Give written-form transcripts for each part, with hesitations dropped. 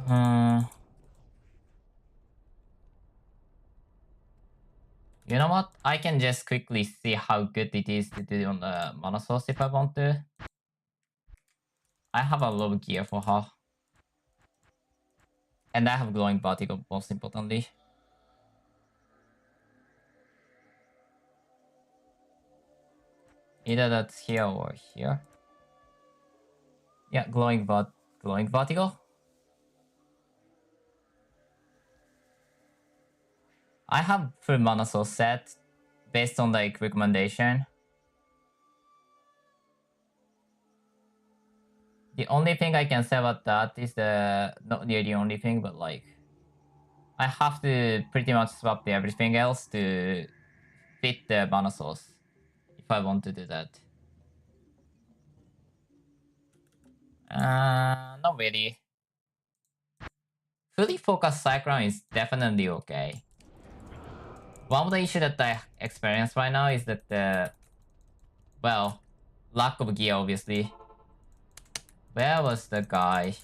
You know what? I can just quickly see how good it is to do on the mana source if I want to. I have a lot of gear for her. And I have glowing particle most importantly. Either that's here or here. Yeah, glowing vertical. I have full mana source set based on like recommendation. The only thing I can say about that is not near the only thing, but like I have to pretty much swap everything else to fit the mana source if I want to do that. Not really. Fully focused psicrown is definitely okay. One of the issues that I experience right now is that well, lack of gear obviously. Where was the guy?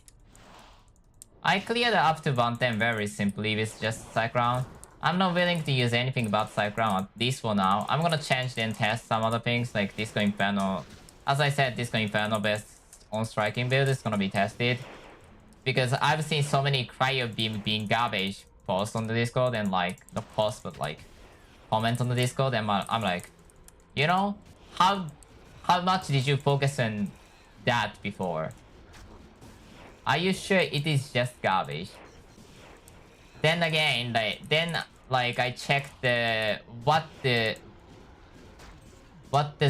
I cleared up to 110 very simply with just psicrown. I'm not willing to use anything but psicrown at least for now. I'm gonna change then test some other things like Disco Inferno. As I said, Disco Inferno based on striking build is gonna be tested. Because I've seen so many cryo beam being garbage posts on the Discord and like, not posts but like comment on the Discord and I'm like, you know, how much did you focus on that before? Are you sure it is just garbage? Then again, like I checked what does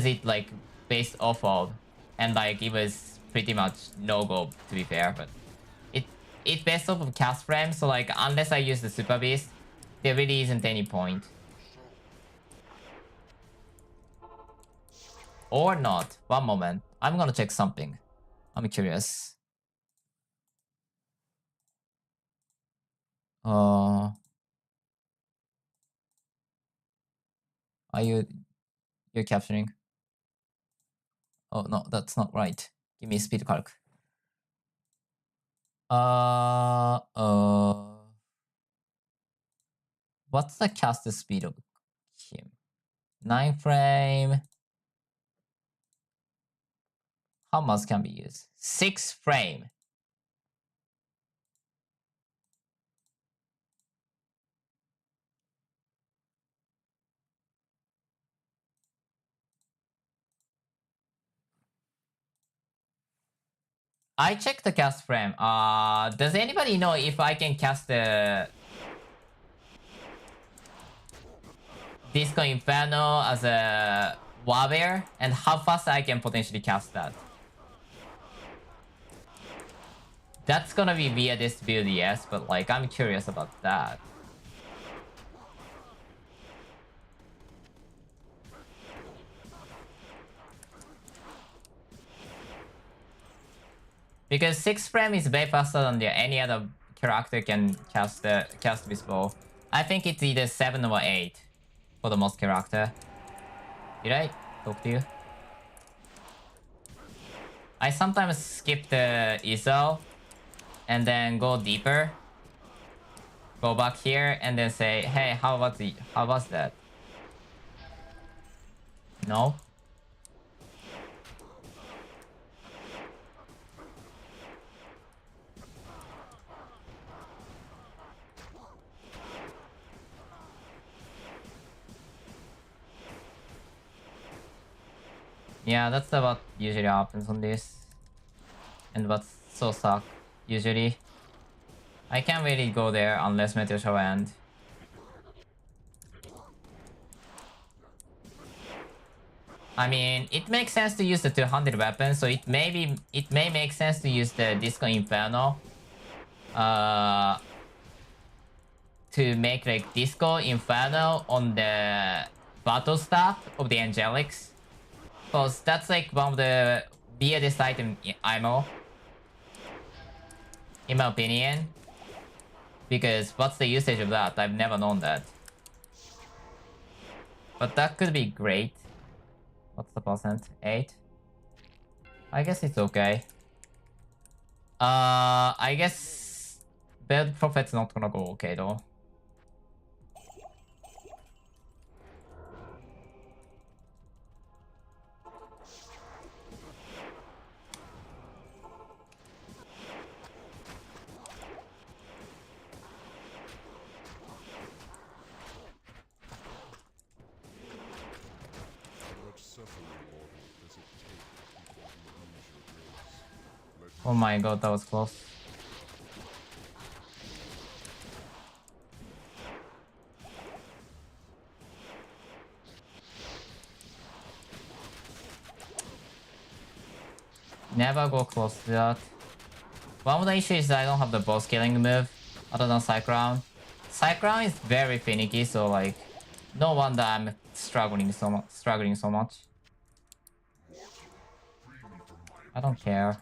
it like based off of, and like it was pretty much no go to be fair, but it's based off of cast frame, so like unless I use the super beast, there really isn't any point. Or not. One moment. I'm gonna check something. I'm curious. Are you're capturing? Oh no, that's not right. Give me speed calc. What's the cast speed of him? 9 frame. How much can be used? 6 frame. I checked the cast frame. Does anybody know if I can cast the Disco Inferno as a warrior and how fast I can potentially cast that? That's gonna be via this build, yes, but like I'm curious about that. Because 6 frame is way faster than any other character can cast with bow. I think it's either 7 or 8 for the most character. Did I talk to you? I sometimes skip the ESO and then go deeper. Go back here and then say, hey, how was that? No? Yeah, that's what usually happens on this. And what's so suck, usually. I can't really go there unless Meteor Shower end. I mean, it makes sense to use the 200 weapon, so it may make sense to use the Disco Inferno. To make like Disco Inferno on the battle staff of the Angelics. Because that's like one of the weirdest item IMO. In my opinion. Because what's the usage of that? I've never known that. But that could be great. What's the percent? 8? I guess it's okay. I guess Bad Prophet's not gonna go okay though. Oh my god, that was close. Never go close to that. One of the issues is I don't have the boss killing move other than psicrown. Psicrown is very finicky, so like no wonder I'm struggling so much. I don't care.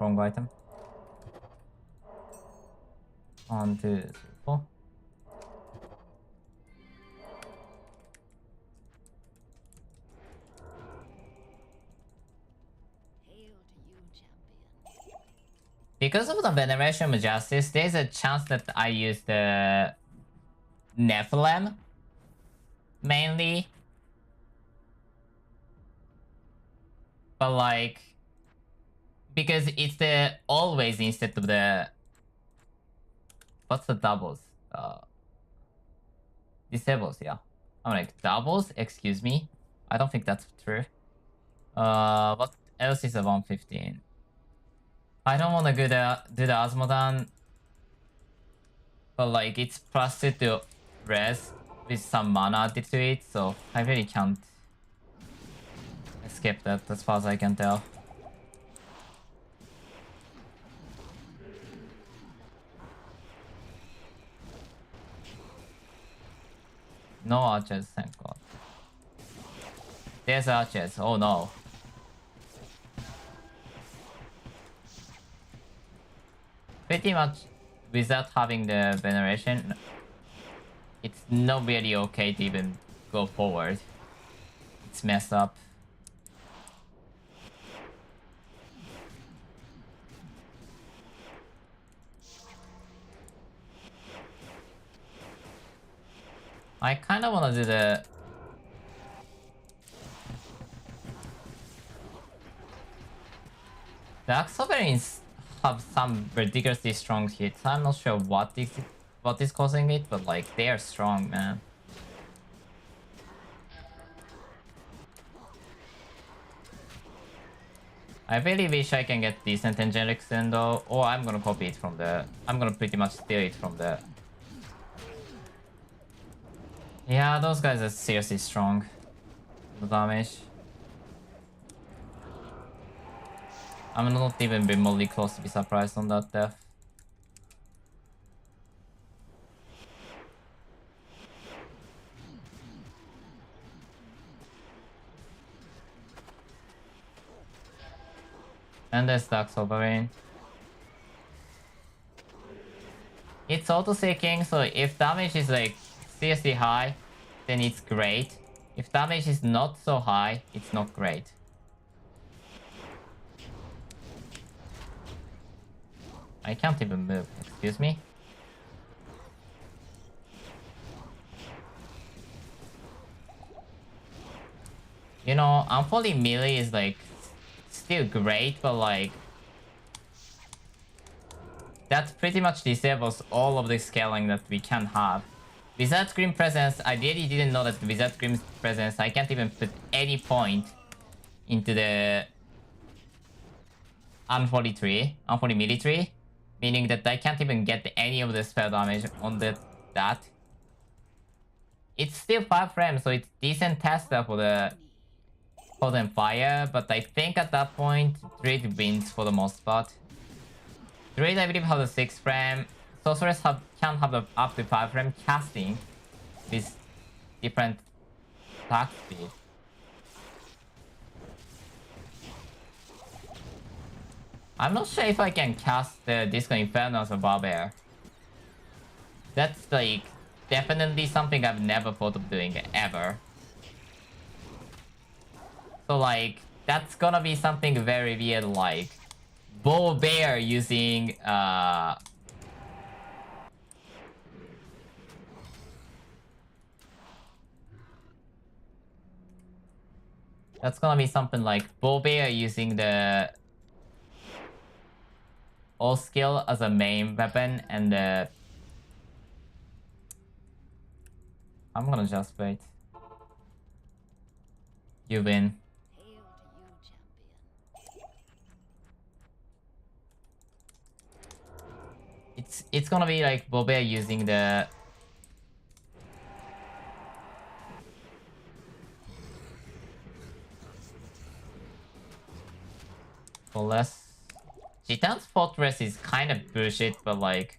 Wrong item. 1, 2, 3, 4. Because of the Veneration of Justice, there's a chance that I use the Nephilim mainly. But like, because it's the always instead of the, what's the doubles? Disables, yeah. I'm like, doubles? Excuse me? I don't think that's true. What else is a 115? I don't want to do the Asmodan, but like it's plus 2 to res with some mana added to it, so I really can't escape that as far as I can tell. No archers, thank god. There's archers, oh no. Pretty much without having the veneration, it's not really okay to even go forward. It's messed up. I kind of want to do the... Dark Sovereigns have some ridiculously strong hits. I'm not sure what is causing it, but like they are strong, man. I really wish I can get decent angelics in though, or I'm gonna copy it from the... I'm gonna pretty much steal it from the... Yeah, those guys are seriously strong. The damage. I'm not even remotely close to be surprised on that death. And there's Dark Sovereign. It's auto-seeking, so if damage is like seriously high, then it's great. If damage is not so high, it's not great. I can't even move, excuse me. You know, unfolding melee is like still great, but like that pretty much disables all of the scaling that we can have. Without Grim Presence, I really didn't know that without Grim Presence, I can't even put any point into the unholy melee tree, meaning that I can't even get any of the spell damage on that. It's still 5 frames, so it's decent tester for the Potent Fire, but I think at that point, Druid wins for the most part. Druid, I believe, has a 6 frame. Sorceress can have the up to 5 frame casting with different attack speed. I'm not sure if I can cast the Disco Inferno as a Barbear. That's like definitely something I've never thought of doing ever. So like that's gonna be something very weird, like Bull Bear using that's gonna be something like Bull Bear using the all skill as a main weapon, and I'm gonna just wait. You win. It's gonna be like Bull Bear using the less. Jitan's Fortress is kind of bullshit, but like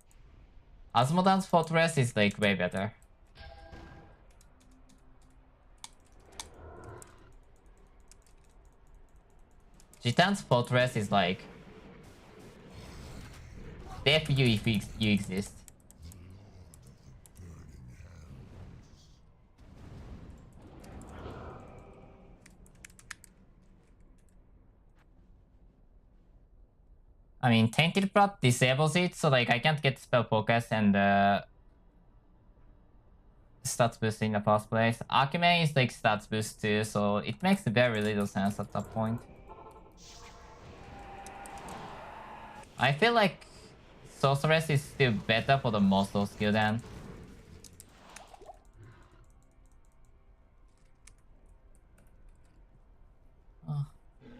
Asmodan's Fortress is like way better. Jitan's Fortress is like there for you if you exist. I mean, Tainted Blood disables it, so like I can't get spell focus and stats boost in the first place. Acumen is like stats boost too, so it makes very little sense at that point. I feel like Sorceress is still better for the Muscle skill then.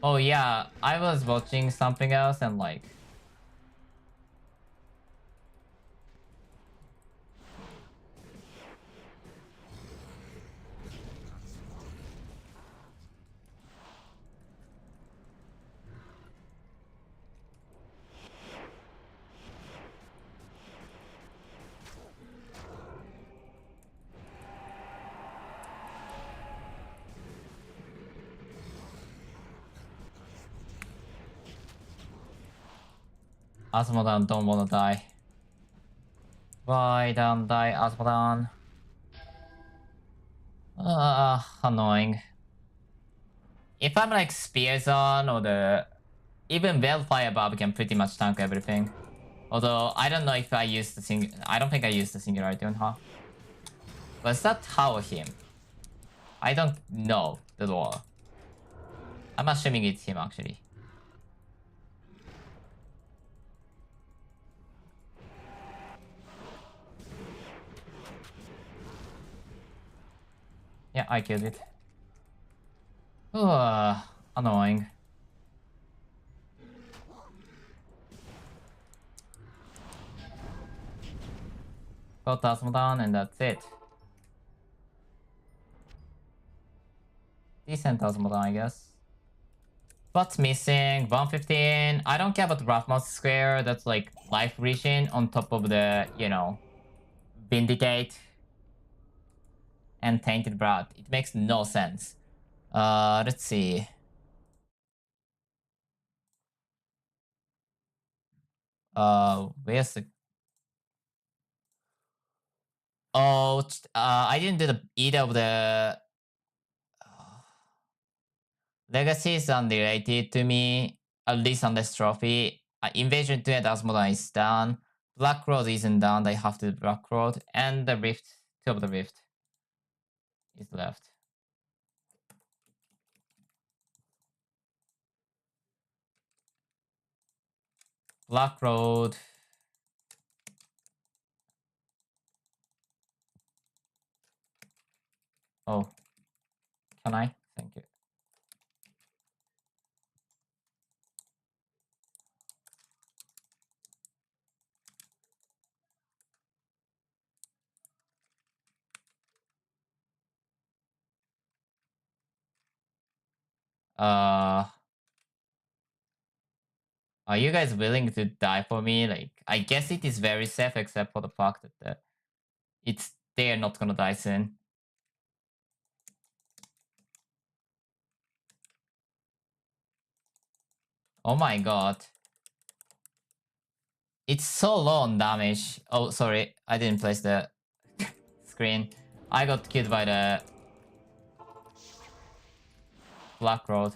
Oh yeah, I was watching something else and like Asmodan don't wanna die. Why don't die, Asmodan? Annoying. If I'm like Spears on or the even Veilfire Bob can pretty much tank everything. Although I don't know if I used the I don't think I used the Singularity on her. Was that how or him? I don't know the lore. I'm assuming it's him actually. Yeah, I killed it. Annoying. Got Tasmodan and that's it. Decent Tasmodan, I guess. What's missing? 115. I don't care about Rough Monster Square. That's like life region on top of the, you know, Vindicate and Tainted Blood. It makes no sense. Let's see. Where's the... Oh, I didn't do either of the legacies unrelated to me, at least on this trophy. Invasion 2 and Asmodan is done. Black Road isn't done, they have to do Black Road. And the Rift, 2 of the Rift is left. Black Road. Oh, can I? Thank you. Are you guys willing to die for me? Like, I guess it is very safe except for the fact that they're not gonna die soon. Oh my god. It's so low on damage. Oh, sorry. I didn't place the screen. I got killed by the Black Road.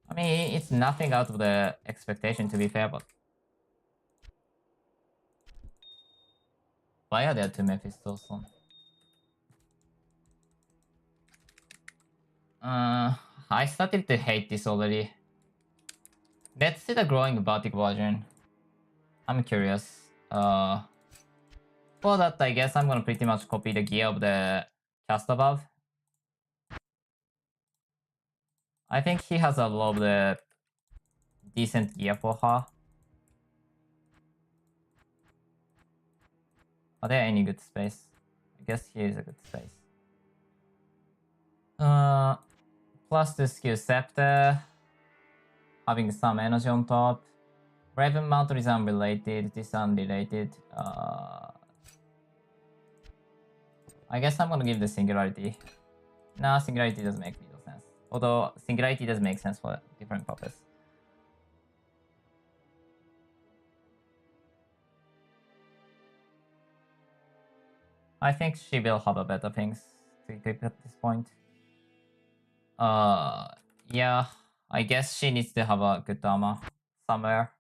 I mean, it's nothing out of the expectation to be fair, but why are there two Mephistos on? I started to hate this already. Let's see the growing Batik version. I'm curious. For that, I guess I'm gonna pretty much copy the gear of the cast above. I think he has a lot of the decent gear for her. Are there any good space? I guess here is a good space. Plus the skill scepter. Having some energy on top. Raven Mantle is unrelated, this unrelated. I guess I'm gonna give the Singularity. Nah, Singularity doesn't make little sense. Although Singularity does make sense for different purpose. I think she will have a better things to equip at this point. Yeah, I guess she needs to have a good armor somewhere.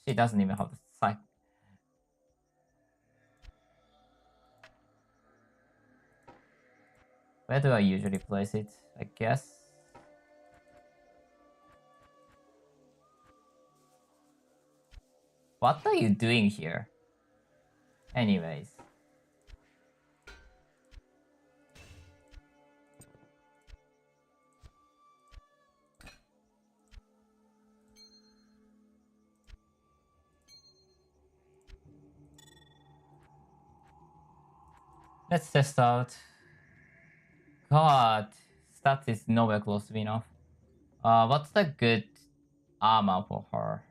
She doesn't even have the psych. Where do I usually place it? I guess. What are you doing here? Anyways. Let's test out. God, stats is nowhere close to be enough. What's the good armor for her?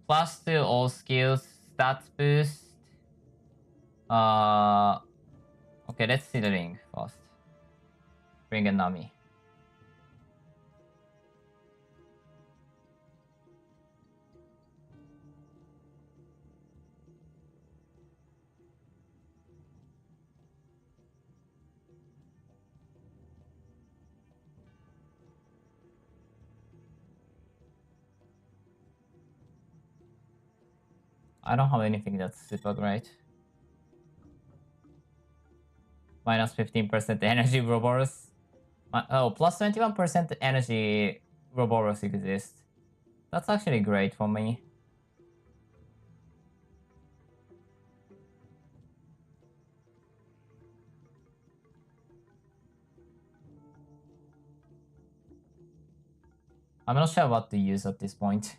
Plus 2 all skills, stats boost. Okay, let's see the ring first. Ring and Nami. I don't have anything that's super great. Minus 15% energy Ouroboros. Oh, plus 21% energy Ouroboros exists. That's actually great for me. I'm not sure what to use at this point.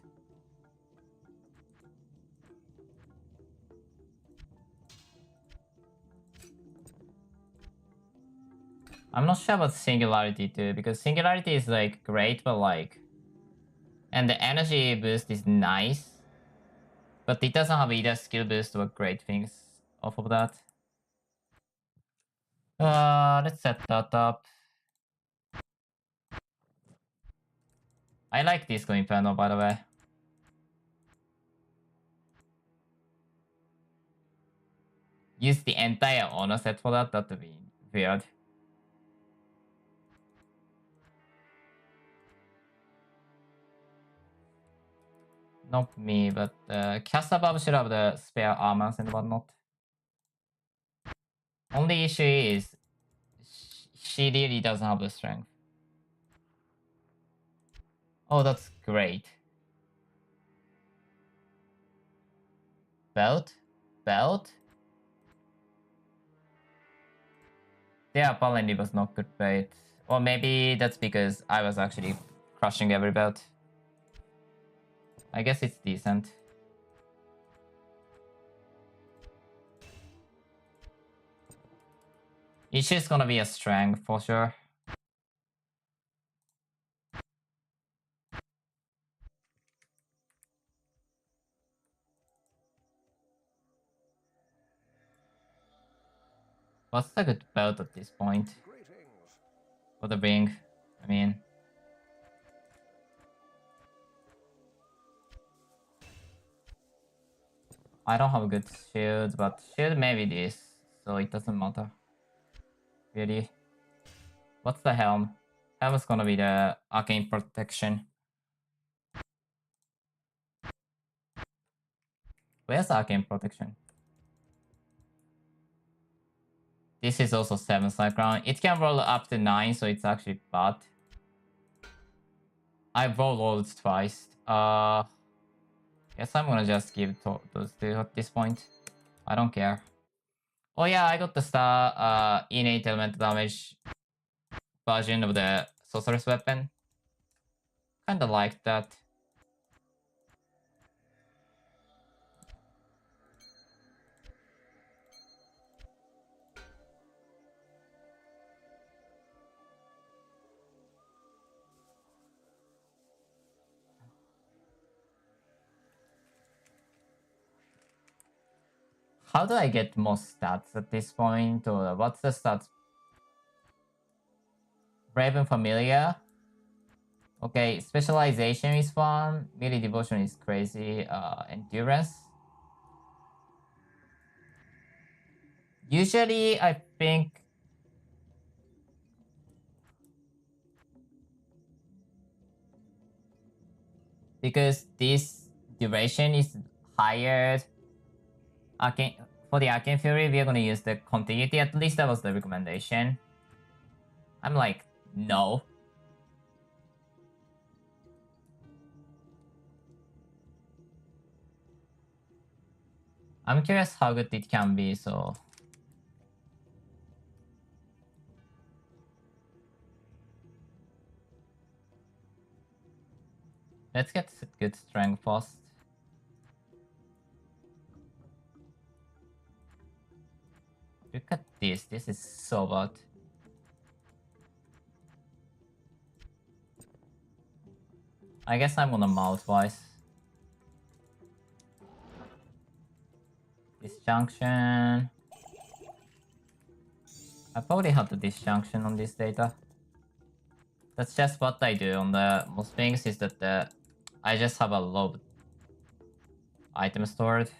I'm not sure about Singularity too, because Singularity is like great, but like... And the energy boost is nice. But it doesn't have either skill boost or great things off of that. Let's set that up. I like Disco Inferno, by the way. Use the entire honor set for that? That would be weird. Not me, but Casabab should have the spare armors and whatnot. Only issue is she really doesn't have the strength. Oh, that's great. Belt? Belt? Yeah, apparently was not good bait. Or maybe that's because I was actually crushing every belt. I guess it's decent. Issue is gonna be a strength for sure. What's a good belt at this point? For the ring, I mean. I don't have a good shield, but shield maybe this, so it doesn't matter. Really. What's the helm? Helm is gonna be the arcane protection. Where's arcane protection? This is also 7 psicrown. It can roll up to 9, so it's actually bad. I rolled twice. Guess I'm gonna just give those two at this point. I don't care. Oh yeah, I got the star innate elemental damage version of the sorceress weapon. Kinda like that. How do I get more stats at this point? Or what's the stats? Brave and familiar. Okay, specialization is fun. Melee devotion is crazy. Endurance. Usually, I think because this duration is higher, arcane for the arcane fury, we are gonna use the continuity. At least that was the recommendation. I'm like, no. I'm curious how good it can be. So let's get good strength first. Look at this. This is so bad. I guess I'm gonna mouth twice. Disjunction. I probably have the disjunction on this data. That's just what I do on the most things is that I just have a low item stored.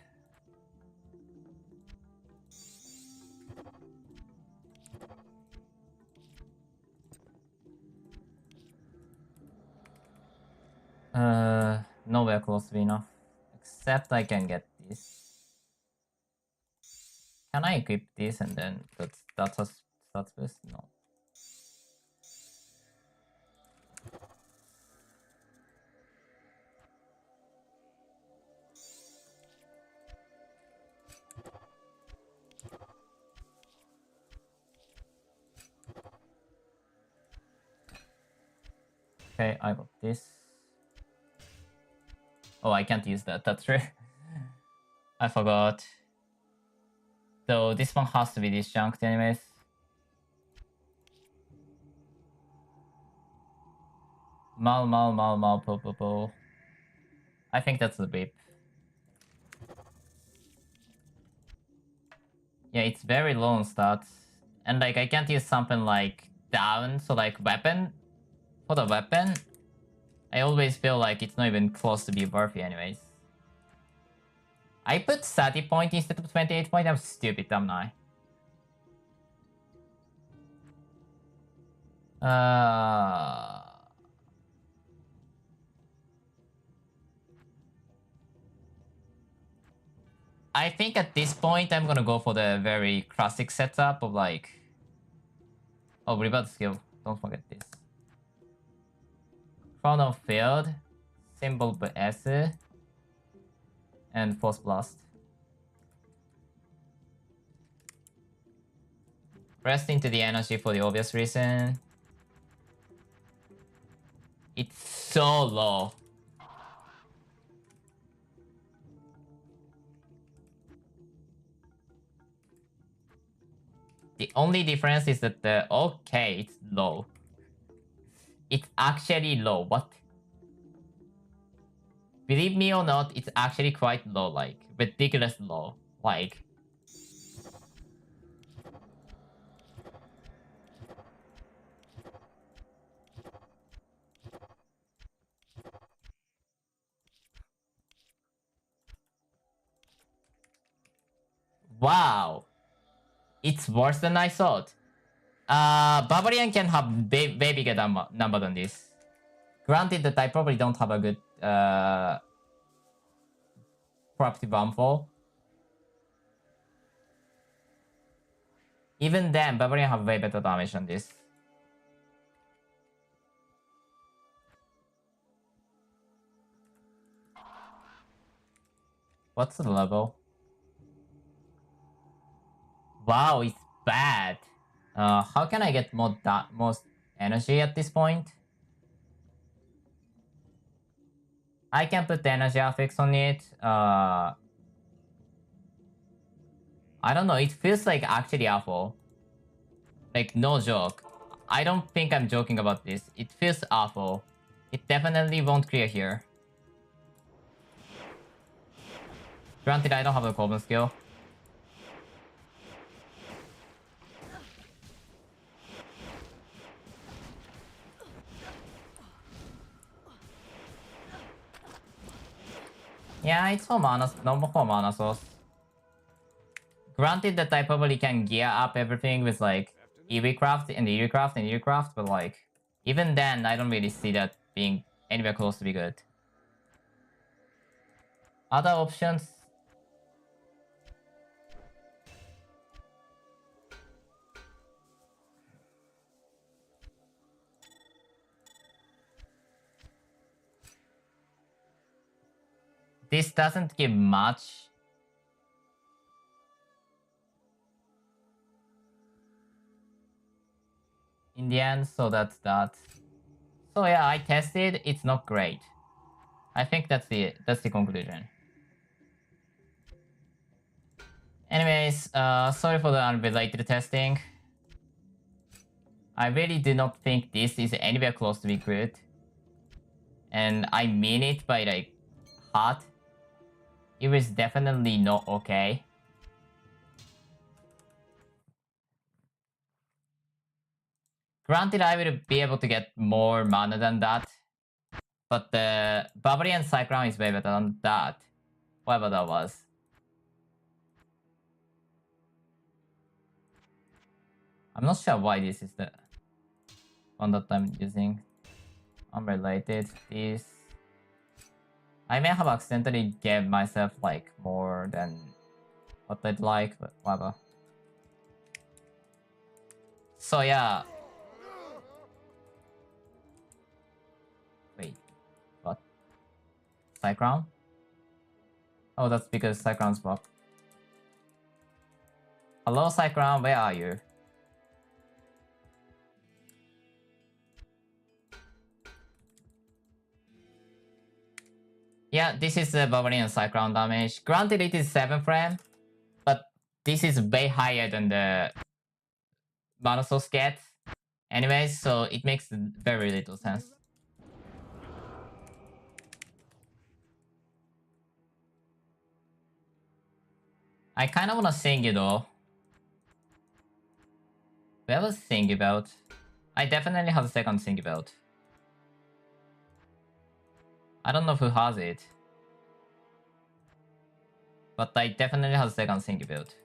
Nowhere close to be enough. Except I can get this. Can I equip this and then that's a stats boost? No. Okay, I got this. Oh, I can't use that. That's true. I forgot. So this one has to be disjuncted anyways. Mal, po. I think that's the beep. Yeah, it's very low on stats. And like I can't use something like down, so like weapon. For the weapon, I always feel like it's not even close to be worthy anyways. I put 30 point instead of 28 point. I'm stupid, am I? I think at this point I'm gonna go for the very classic setup of like... Oh, rebirth skill. Don't forget this. Chrono Field, Symbol S, and Force Blast. Pressed into the energy for the obvious reason. It's so low. The only difference is that okay, it's low. It's actually low. What? Believe me or not, it's actually quite low, like ridiculous low. Like Wow. It's worse than I thought. Barbarian can have way bigger number than this. Granted that I probably don't have a good corruptive armful. Even then, Barbarian have way better damage than this. What's the level? Wow, it's bad. How can I get most energy at this point? I can put the energy affix on it. I don't know. It feels like actually awful. Like, no joke. I don't think I'm joking about this. It feels awful. It definitely won't clear here. Granted, I don't have the Coven skill. Yeah, it's for mana, normal for mana source. Granted that I probably can gear up everything with like Eerie-craft and Eerie-craft and Eerie-craft, but like even then I don't really see that being anywhere close to be good. Other options? This doesn't give much. In the end, so that's that. So yeah, I tested, it's not great. I think that's the conclusion. Anyways, sorry for the unrelated testing. I really do not think this is anywhere close to be good. And I mean it by like heart. It was definitely not okay. Granted, I will be able to get more mana than that. But the Barbarian psicrown is way better than that. Whatever that was. I'm not sure why this is the one that I'm using. Unrelated. This. I may have accidentally gave myself like more than what I'd like, but whatever. So yeah. Wait. What? Psicrown? Oh, that's because Psicrown's blocked. Hello, Psicrown, where are you? Yeah, this is the Barbarian Psicrown damage. Granted, it is 7 frame, but this is way higher than the mana source gets. Anyways, so it makes very little sense. I kind of want to sing it though. We have a sing belt. I definitely have a second sing belt. I don't know who has it. But I definitely have a second sing belt.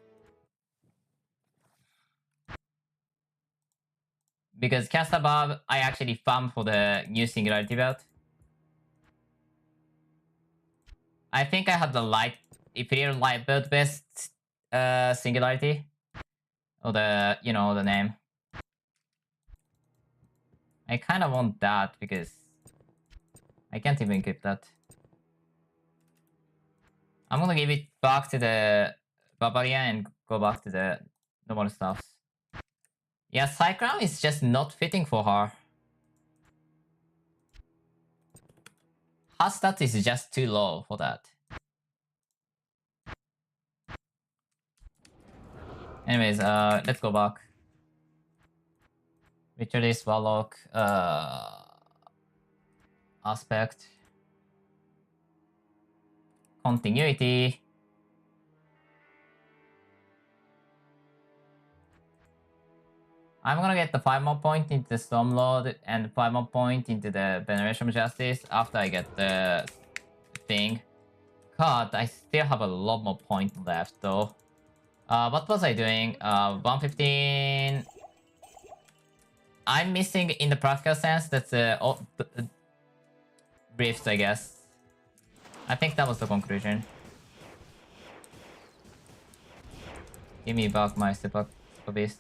Because cast above, I actually farmed for the new singularity belt. I think I have the light Imperial light belt best singularity. Or the, you know, the name. I kind of want that because I can't even keep that. I'm gonna give it back to the Barbarian and go back to the normal stuff. Yeah, Psicrown is just not fitting for her. Her stat is just too low for that. Anyways, let's go back. Ritualist, Warlock, Aspect. Continuity. I'm gonna get the 5 more point into the Stormlord and 5 more point into the Veneration of Justice after I get the thing. God, I still have a lot more point left though. What was I doing? 115. I'm missing in the practical sense. That's rifts, I guess. I think that was the conclusion. Give me back my super beast.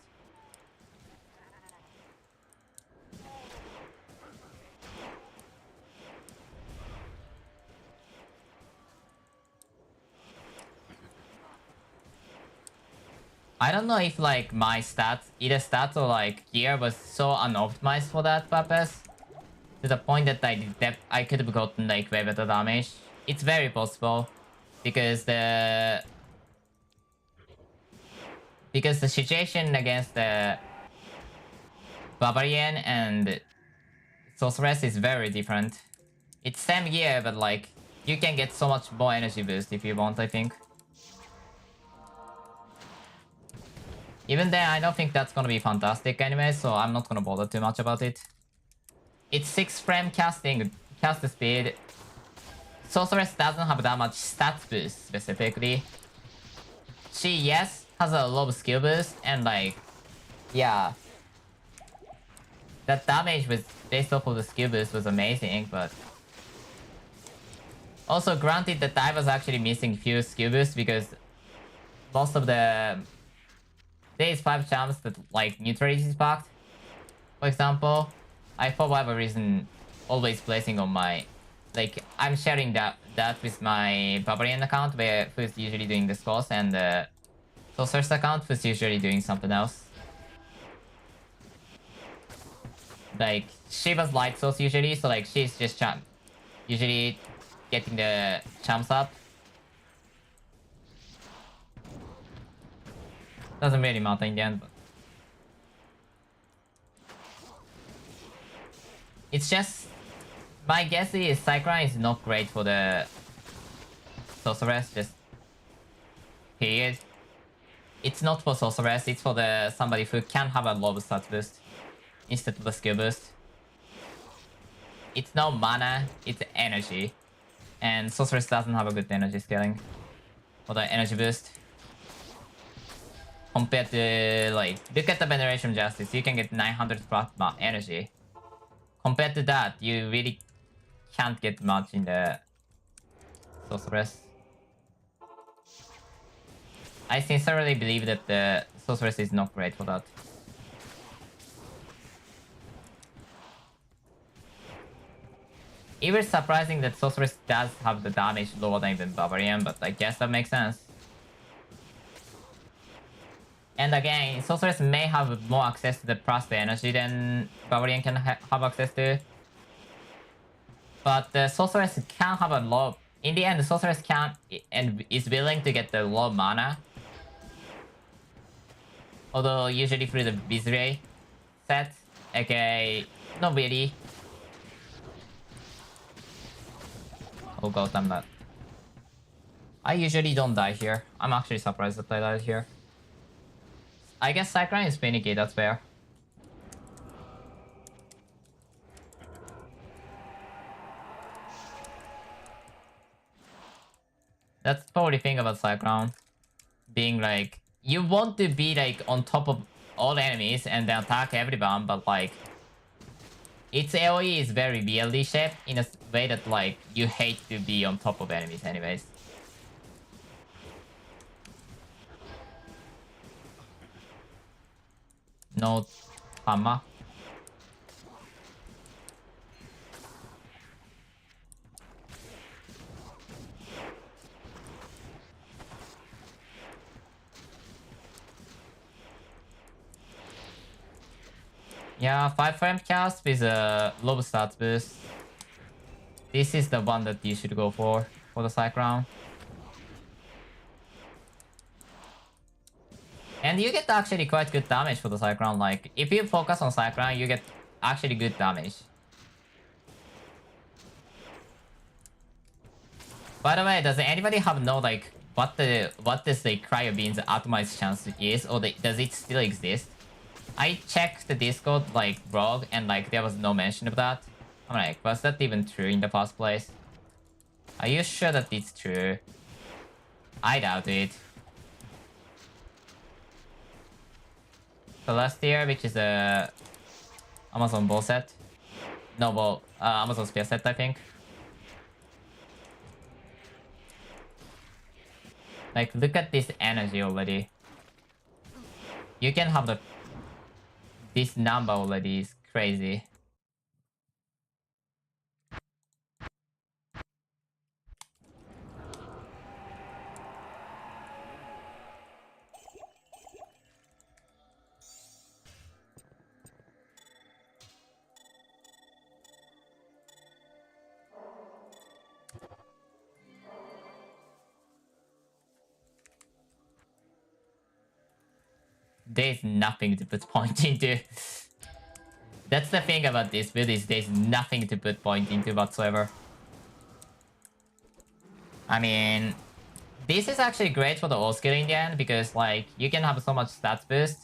I don't know if like my stats, either stats or like gear was so unoptimized for that purpose. To the point that I could have gotten like way better damage. It's very possible. Because the situation against the Barbarian and Sorceress is very different. It's same gear, but like you can get so much more energy boost if you want, I think. Even then, I don't think that's gonna be fantastic anyway, so I'm not gonna bother too much about it. It's 6 frame cast speed. Sorceress doesn't have that much stats boost specifically. She, yes, has a low skill boost, and like, yeah. That damage was based off of the skill boost was amazing, but... Also, granted that I was actually missing few skill boosts because most of the... There's 5 charms that like neutrality is packed. For example, I for whatever reason always placing on my... Like, I'm sharing that with my Barbarian account where who's usually doing the scores, and the Sorceress account who's usually doing something else. Like, she was light source usually, so like she's just usually getting the champs up. Doesn't really matter in the end, but... It's just... My guess is psicrown is not great for the Sorceress, just... Period. It's not for Sorceress, it's for the somebody who can have a low stat boost instead of the skill boost. It's no mana, it's energy. And Sorceress doesn't have a good energy scaling for the energy boost. Compared to, like, look at the Veneration Justice, you can get 900 plasma energy. Compared to that, you really can't get much in the Sorceress. I sincerely believe that the Sorceress is not great for that. It was surprising that Sorceress does have the damage lower than even Barbarian, but I guess that makes sense. And again, Sorceress may have more access to the plus energy than Barbarian can have access to. But the Sorceress can have a low... In the end, the Sorceress can and is willing to get the low mana. Although usually through the Bizray set. Okay, not really. Oh god, I'm not. I usually don't die here. I'm actually surprised that I died here. I guess psicrown is finicky, that's fair. That's probably the thing about psicrown. Being like, you want to be like on top of all enemies and then attack everyone, but like... Its AoE is very BLD shaped in a way that like, you hate to be on top of enemies anyways. No hammer. Yeah, 5 frame cast with a low stats boost. This is the one that you should go for the psicrown. And you get actually quite good damage for the psicrown. Like, if you focus on psicrown, you get actually good damage. By the way, does anybody have know like what this like cryo beans atomized chance is, or does it still exist? I checked the Discord like blog and like there was no mention of that. I'm like, was that even true in the first place? Are you sure that it's true? I doubt it. Celestial, which is a Amazon bow set. No, well, Amazon spear set, I think. Like, look at this energy already. You can have this number already is crazy. There's nothing to put point into. That's the thing about this build is there's nothing to put point into whatsoever. I mean, this is actually great for the all skill in the end because like you can have so much stats boost.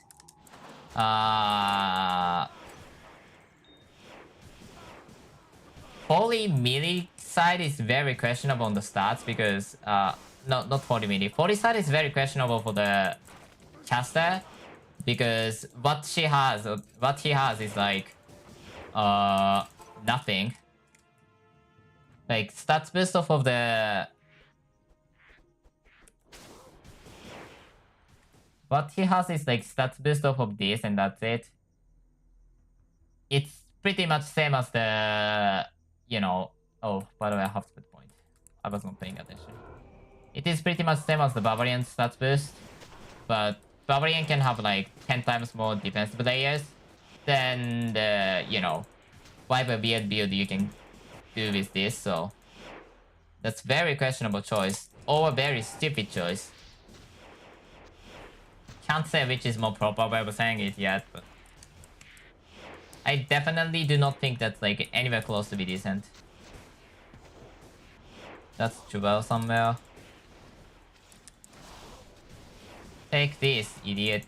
Holy melee side is very questionable on the stats because no, not holy melee. Holy side is very questionable for the caster because what he has is like nothing. Like stats boost off of the what he has is like stats boost off of this and that's it. It's pretty much same as the oh, by the way, I have to put point. I was not paying attention. It is pretty much same as the Barbarian stats boost, but Barbarian can have like 10 times more defensive layers than the, whatever weird build you can do with this, so that's very questionable choice, or a very stupid choice. Can't say which is more proper way of saying it yet, but I definitely do not think that's like anywhere close to be decent. That's Jubel somewhere. Take this, idiot.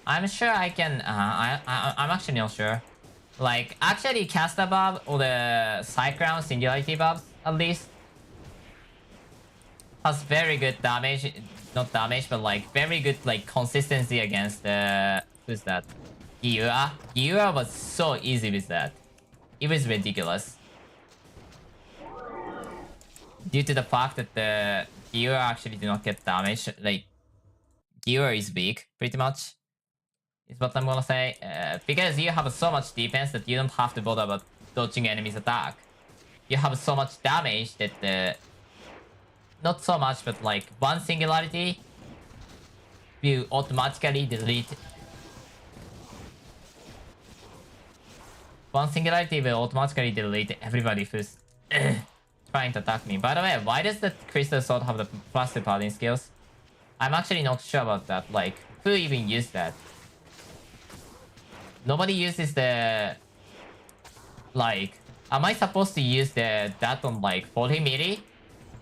I'm sure I can. I'm actually not sure. Like, actually, caster buff or the psicrown singularity buffs, at least, has very good damage. Not damage, but like very good like consistency against the who's that? Giura. Giura was so easy with that. It was ridiculous. Due to the fact that the Giura actually did not get damage, like Giura is weak, pretty much. Is what I'm gonna say. Because you have so much defense that you don't have to bother about dodging enemies' attack. You have so much damage that the not so much, but like one singularity will automatically delete. One singularity will automatically delete everybody who's trying to attack me. By the way, why does the Crystal Sword have the plus 2 paladin skills? I'm actually not sure about that. Like, who even used that? Nobody uses the... Like, am I supposed to use that on like 40 melee?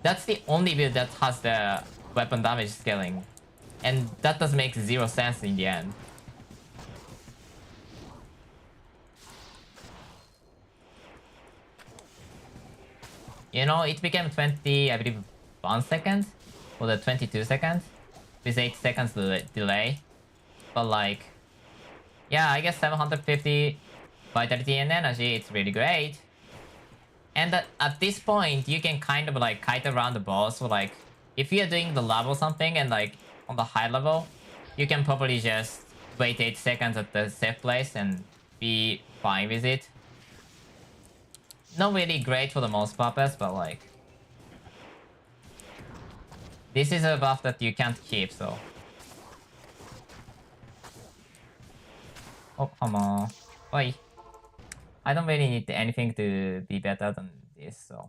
That's the only build that has the weapon damage scaling. And that does make zero sense in the end. It became 20, I believe, 1 second? Or the 22 seconds? With 8 seconds delay. But like... Yeah, I guess 750 vitality and energy, it's really great. And at this point, you can kind of like kite around the boss. So like, if you're doing the lab or something and like on the high level, you can probably just wait 8 seconds at the safe place and be fine with it. Not really great for the most purpose, but like... This is a buff that you can't keep, so... Oh, come on. Why? I don't really need anything to be better than this, so...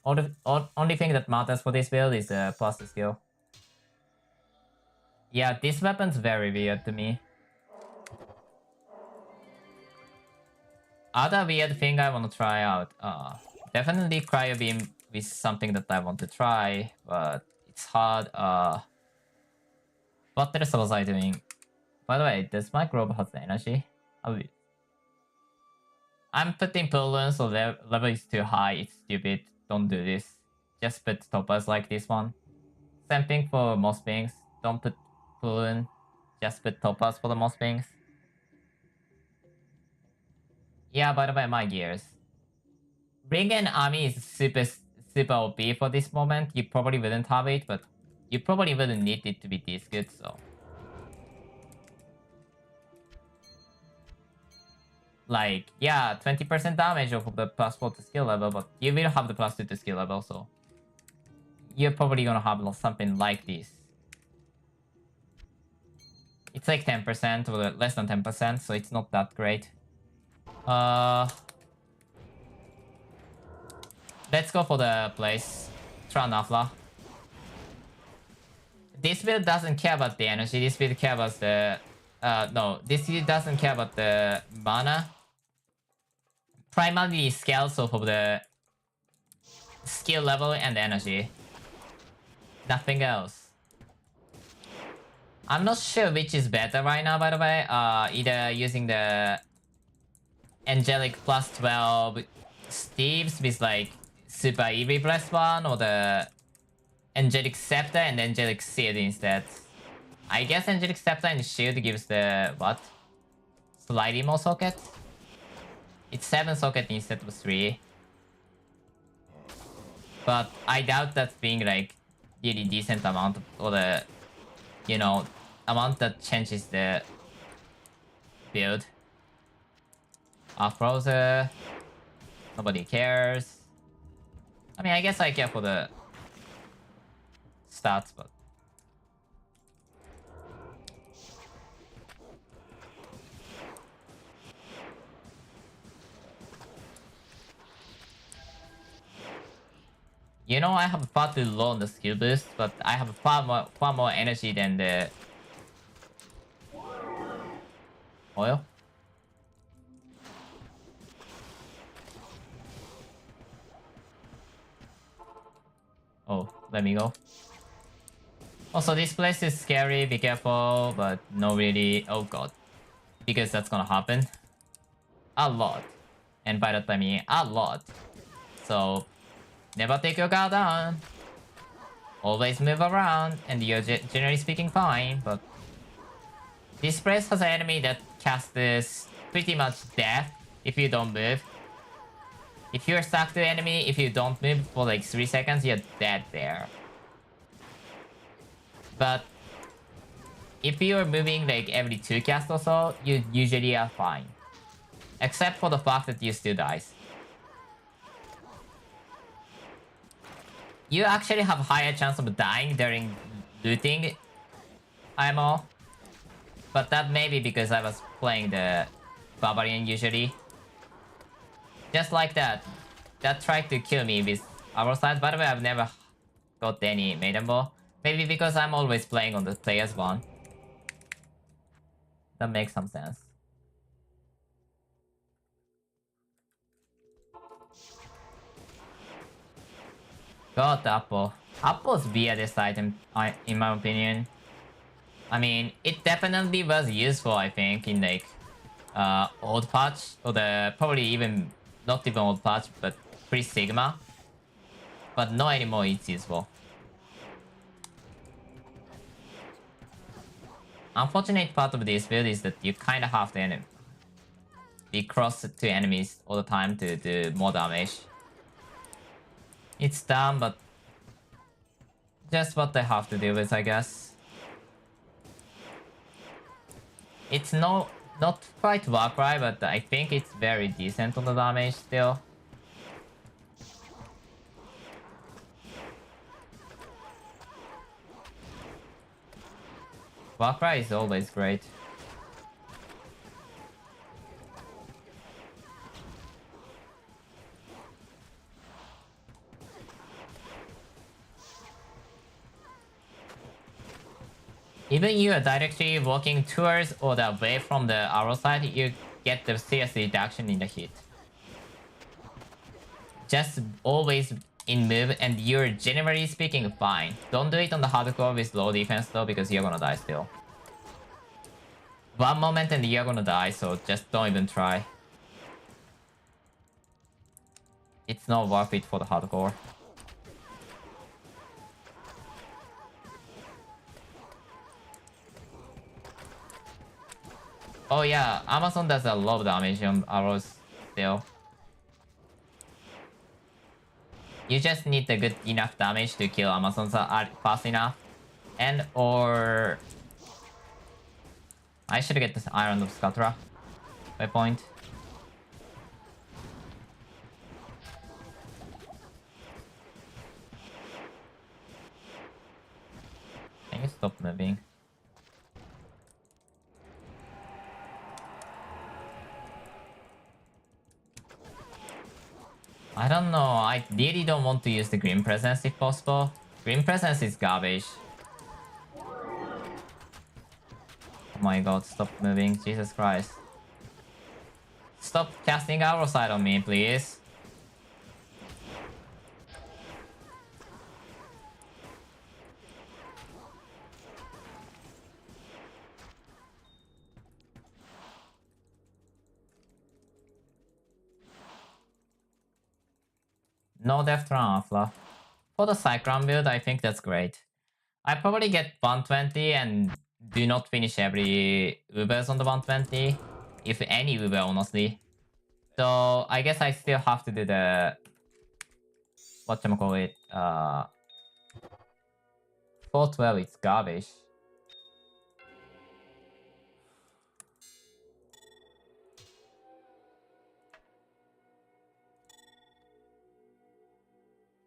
Only thing that matters for this build is the plus the skill. Yeah, this weapon's very weird to me. Other weird thing I want to try out. Definitely Cryo Beam is something that I want to try, but it's hard. What else was I doing? By the way, does my Grove has energy? I'm putting Pullen, so level is too high. It's stupid. Don't do this. Just put toppers like this one. Stamping for most things. Don't put Poon. Just put Topaz for the most things. Yeah, by the way, my gears. Bring an army is super OP for this moment. You probably wouldn't have it, but you probably wouldn't need it to be this good, so. Like, yeah, 20% damage off of the +4 to skill level, but you will have the +2 to skill level, so. You're probably gonna have something like this. It's like 10% or less than 10%, so it's not that great. Let's go for the place. Tranafla. This build doesn't care about the energy. This build cares about the... no, this build doesn't care about the mana. Primarily scales off of the skill level and energy. Nothing else. I'm not sure which is better right now, by the way. Either using the Angelic +12 Steves with like Super EV +1 or the Angelic Scepter and Angelic Shield instead. I guess Angelic Scepter and Shield gives the, what? Slightly more socket? It's 7 socket instead of 3. But I doubt that's being like really decent amount of, or the, you know, amount that changes the build. Frozen. Nobody cares. I mean, I guess I care for the stats, but... You know, I have far too low on the skill boost, but I have far more energy than the... Oil? Oh, let me go. Also, this place is scary, be careful, but no really... Oh god. Because that's gonna happen. A lot. And by that I mean a lot. So, never take your guard down. Always move around, and you're generally speaking fine, but... This place has an enemy that casts pretty much death if you don't move. If you're stuck to enemy, if you don't move for like 3 seconds, you're dead there. But if you're moving like every 2 casts or so, you usually are fine. Except for the fact that you still dies. You actually have higher chance of dying during looting IMO. But that may be because I was playing the Barbarian usually. Just like that. That tried to kill me with our side. By the way, I've never got any Maiden Ball. Maybe because I'm always playing on the player's one. That makes some sense. Got Apple. Apple's weirdest item, in my opinion. I mean, it definitely was useful, I think, in like old patch, or the probably even not even old patch, but pre-Sigma. But not anymore it's useful. Unfortunate part of this build is that you kind of have to be cross to enemies all the time to do more damage. It's dumb, but just what they have to deal with, I guess. It's not quite Warcry, but I think it's very decent on the damage still. Warcry is always great. Even you are directly walking towards or away from the arrow side, you get the CS reduction in the hit. Just always in move, and you're generally speaking fine. Don't do it on the hardcore with low defense though, because you're gonna die still. One moment and you're gonna die, so just don't even try. It's not worth it for the hardcore. Oh yeah, Amazon does a lot of damage on arrows still. You just need the good enough damage to kill Amazons fast enough. And or... I should get this Iron of Scatra. By point. Can you stop moving? I don't know, I really don't want to use the Green Presence if possible. Green Presence is garbage. Oh my god, stop moving, Jesus Christ. Stop casting Arrow Sight on me, please. No Death Run Afla. For the Cyclone build, I think that's great. I probably get 120 and do not finish every Ubers on the 120. If any Uber, honestly. So I guess I still have to do the... Whatchamacallit? 412, it's garbage.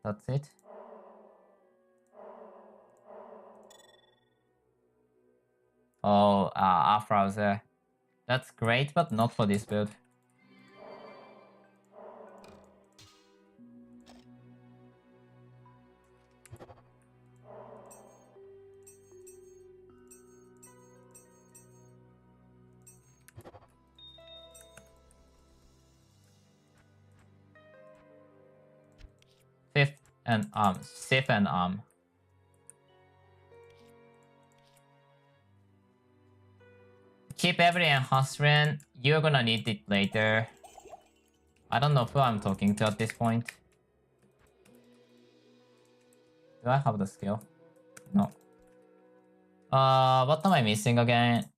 That's it. Oh, Afrauser. That's great, but not for this build. Fifth and Sif and keep every enhancement. You're gonna need it later. I don't know who I'm talking to at this point. Do I have the skill? No. What am I missing again?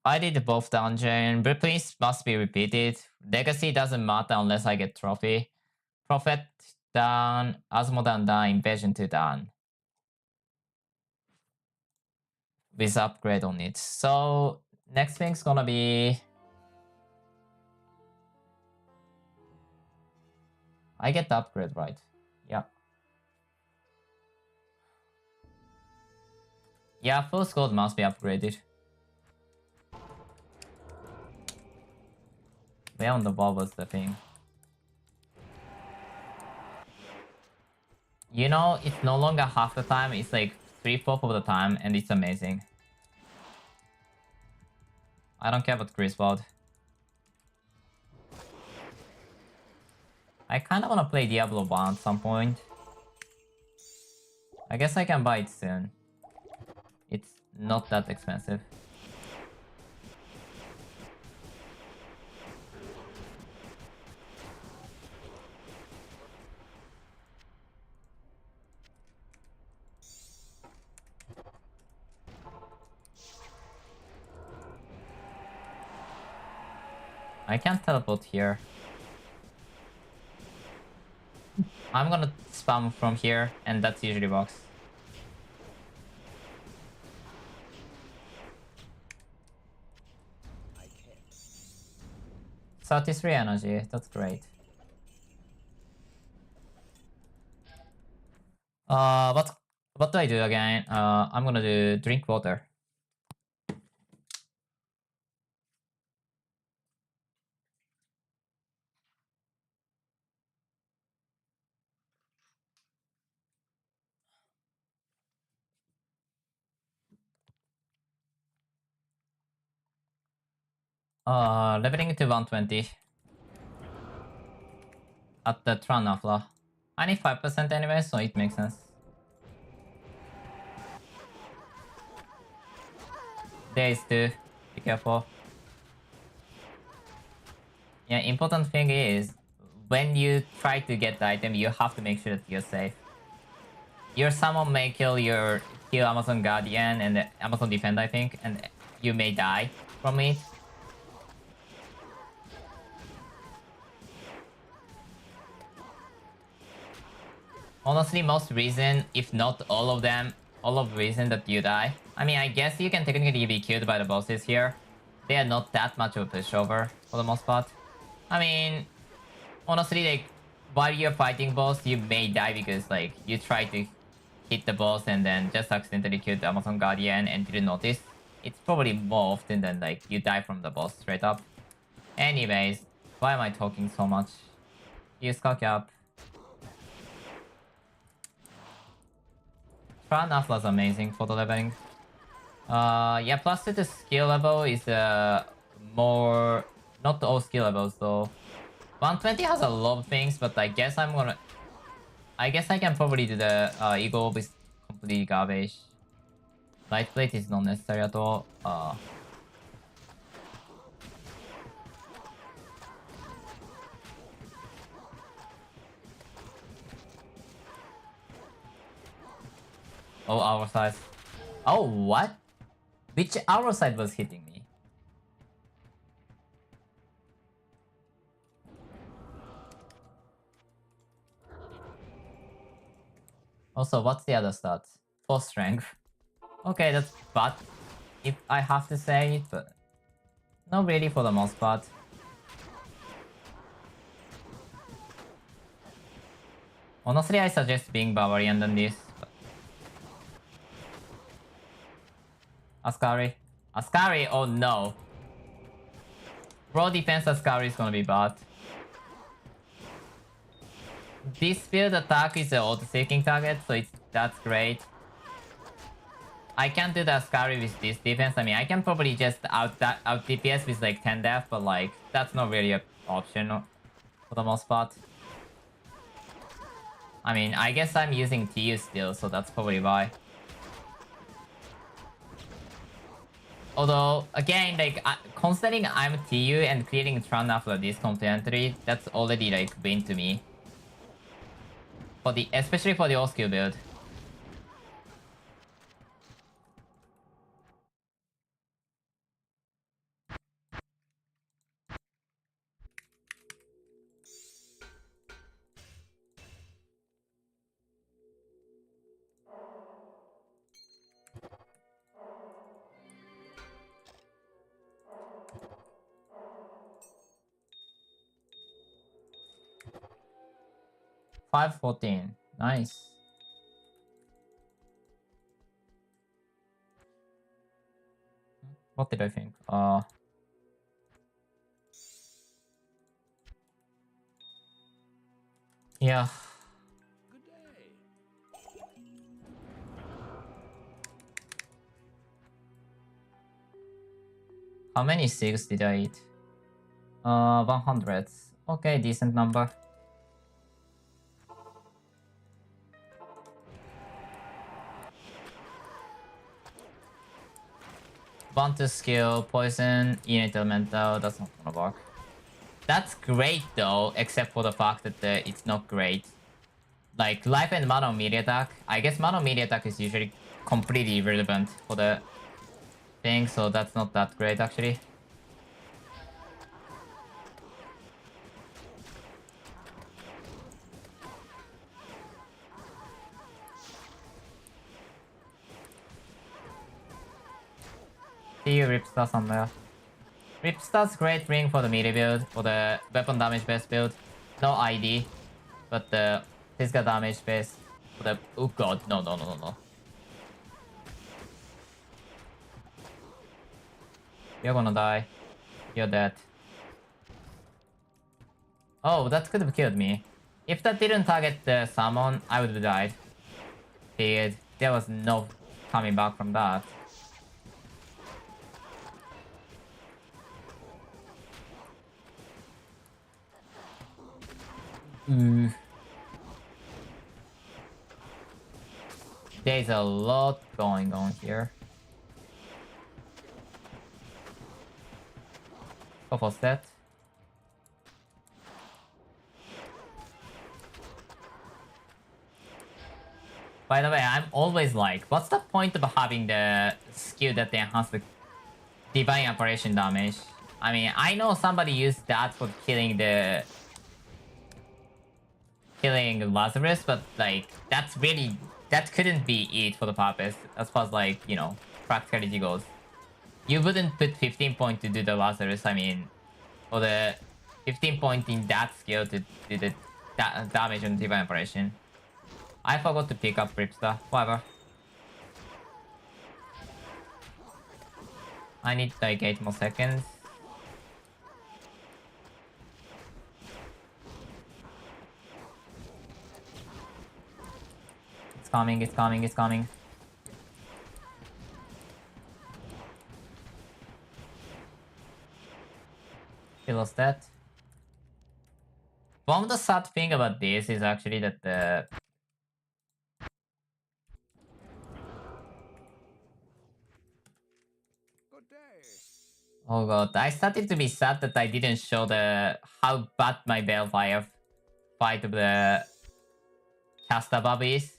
I did both dungeon. Replace must be repeated. Legacy doesn't matter unless I get trophy. Prophet done. Asmodan done. Invasion 2 done. With upgrade on it. So next thing's gonna be... I get the upgrade, right? Yeah. Yeah, full gold must be upgraded. Where on the wall was the thing? You know, it's no longer half the time, it's like 3/4 of the time, and it's amazing. I don't care about Griswold. I kinda wanna play Diablo1 at some point. I guess I can buy it soon. It's not that expensive. I can't teleport here. I'm gonna spam from here, and that's usually works. I can't. 33 energy, that's great. What do I do again? I'm gonna do drink water. Leveling to 120 at the Tranafla. I need 5% anyway, so it makes sense. Days too. Be careful. Yeah, important thing is when you try to get the item, you have to make sure that you're safe. Your summon may kill your kill Amazon Guardian and Amazon Defender, I think, and you may die from it. Honestly, most reason, if not all of them, all of reason that you die. I mean, I guess you can technically be killed by the bosses here. They are not that much of a pushover for the most part. I mean, honestly, like, while you're fighting boss, you may die because, like, you try to hit the boss and then just accidentally killed the Amazon Guardian and didn't notice. It's probably more often than, like, you die from the boss straight up. Anyways, why am I talking so much? Use Skull Cap. Tran Atlas amazing for the leveling. Yeah, plus to the skill level is more... Not all skill levels though. 120 has a lot of things, but I guess I'm gonna... I guess I can probably do the Eagle with completely garbage. Light plate is not necessary at all. Oh, our side. Oh, what? Which our side was hitting me? Also, what's the other stats? 4 strength. Okay, that's bad if I have to say it, but not really for the most part. Honestly, I suggest being Barbarian than this. But... Ascari. Ascari, oh no. Raw defense Ascari is gonna be bad. This build attack is an auto-seeking target, so that's great. I can't do the Ascari with this defense. I mean, I can probably just out DPS with like 10 death, but like, that's not really an option for the most part. I mean, I guess I'm using TU still, so that's probably why. Although, again, like, considering I'm TU and clearing Tran after this complementary, that's already like win to me. Especially for the all skill build. $5.14. Nice. What did I think? Yeah. How many 6 did I eat? 100. Okay, decent number. Bounty skill, poison, innate elemental, that's not gonna work. That's great though, except for the fact that it's not great. Like, life and mana on melee attack. I guess mana on melee attack is usually completely irrelevant for the thing, so that's not that great actually. See you, Ripstar somewhere. Ripstar's great ring for the melee build, for the weapon damage based build. No ID, but the physical damage based for the... Oh god, no, no, no, no, no. You're gonna die. You're dead. Oh, that could have killed me. If that didn't target the summon, I would have died. Period. There was no coming back from that. There's a lot going on here. Go for that. By the way, I'm always like, what's the point of having the skill that enhances the divine apparition damage? I mean, I know somebody used that for killing Lazarus, but like that couldn't be it for the purpose as far as like, you know, practicality goes. You wouldn't put 15 point to do the Lazarus, I mean, or the 15 point in that skill to do the damage on divine apparition. I forgot to pick up Ripster, whatever. I need like 8 more seconds. It's coming, it's coming, it's coming. He lost that. One of the sad thing about this is actually that the... Oh god, I started to be sad that I didn't show the how bad my Balefire fight of the caster buff is.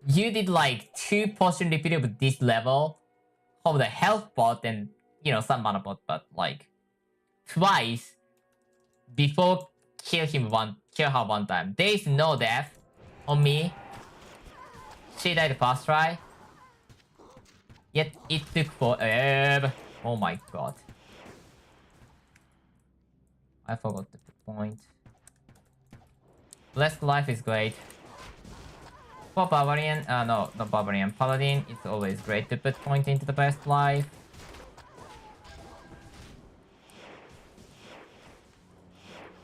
You did like 2 potion repeat of this level of the health pot and, you know, some mana pot, but like twice before kill her one time. There is no death on me. She died first try. Yet it took forever. Oh my god. I forgot to put point. Blessed life is great. For Barbarian, no, not Barbarian, Paladin, it's always great to put point into the best life.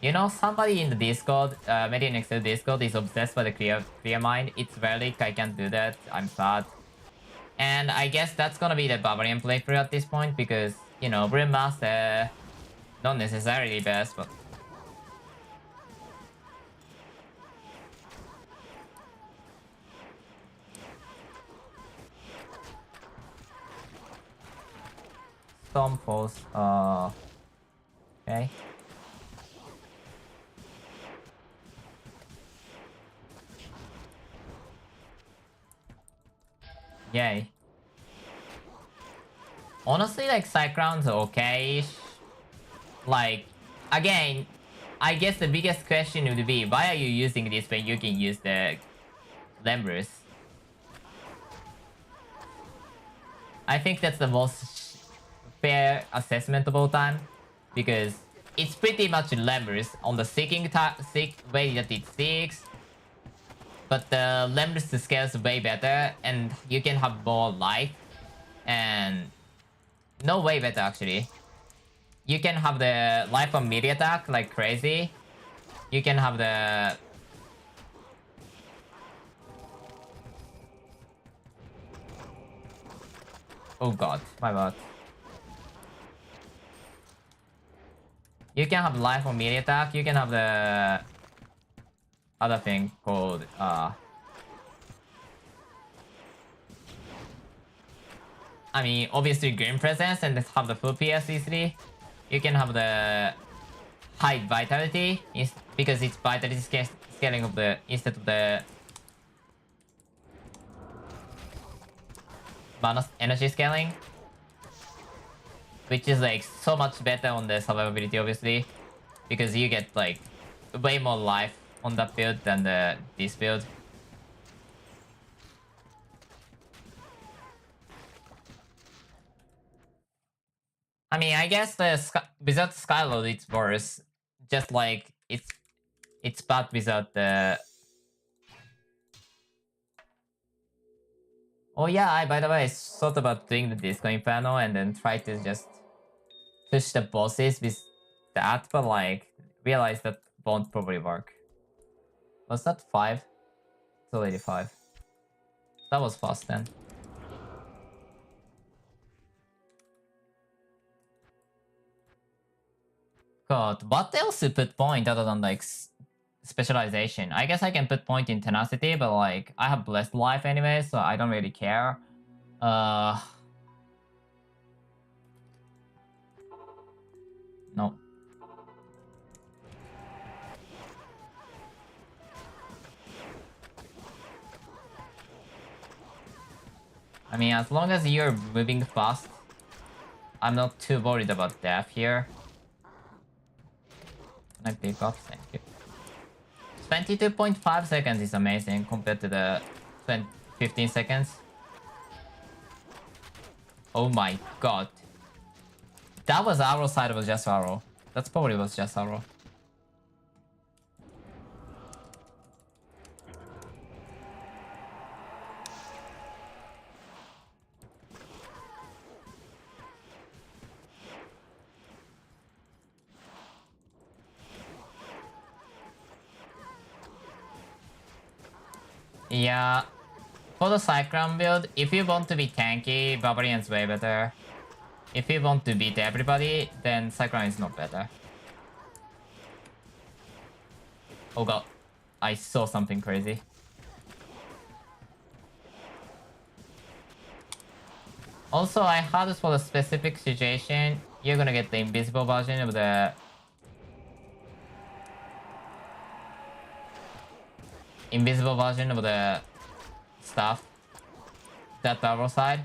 You know, somebody in the Discord, MedianXL Discord is obsessed by the clear mind. It's Relic, I can't do that, I'm sad. And I guess that's gonna be the Barbarian playthrough at this point, because, you know, Brewmaster, not necessarily best, but... Stormforce, okay. Yay. Honestly, like, psicrowns are okay-ish. Like, again, I guess the biggest question would be, why are you using this when you can use the Lembrus? I think that's the most fair assessment of all time, because it's pretty much Lembrus on the seeking way that it seeks, but the Lembrus scales way better, and you can have more life, and no, way better actually. You can have the life on melee attack like crazy. You can have the... Oh god, my bad. You can have life on melee attack. You can have the other thing called I mean, obviously Green Presence and have the full PS easily. You can have the high Vitality because it's Vitality scaling of the instead of the bonus energy scaling, which is like so much better on the survivability, obviously, because you get like way more life on that build than this build. I mean, I guess without Skylord it's worse. Just like it's bad without the... Oh yeah, by the way, I thought about doing the Disco Inferno and then try to just push the bosses with that, but like realize that won't probably work. Was that 5? It's already 5. That was fast then. God, what else to put point other than like specialization? I guess I can put point in tenacity, but like I have blessed life anyway, so I don't really care. No. I mean, as long as you're moving fast, I'm not too worried about death here. Can I pick up? Thank you. 22.5 seconds is amazing compared to the 15 seconds. Oh my god. That was arrow side, was just arrow. That's probably was just arrow. Yeah. For the psicrown build, if you want to be tanky, Barbarian's way better. If you want to beat everybody, then psicrown is not better. Oh god. I saw something crazy. Also, I heard for the specific situation, you're gonna get the invisible version of the... invisible version of the stuff. That arrow side.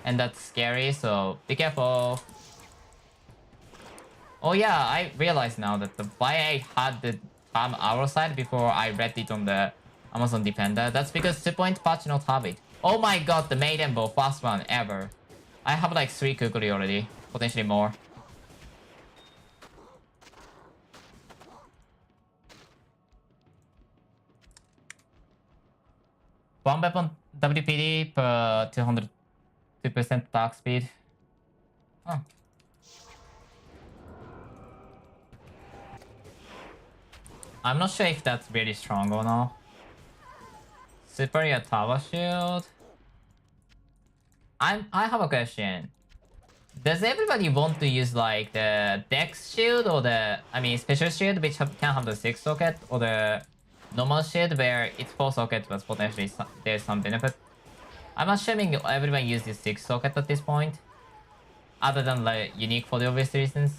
And that's scary, so be careful. Oh yeah, I realize now that why I had the arrow side before I read it on the Amazon Defender. That's because 2-point patch not have it. Oh my god, the maiden bow, first one ever. I have like 3 kukuri already, potentially more. One weapon WPD per 200% attack speed. Huh. I'm not sure if that's really strong or not. Superior tower shield. I have a question. Does everybody want to use like the dex shield or the, I mean, special shield which can have the 6 socket, or the normal shield where it's 4 socket but potentially there's some benefit? I'm assuming everyone uses 6 socket at this point, other than like unique for the obvious reasons.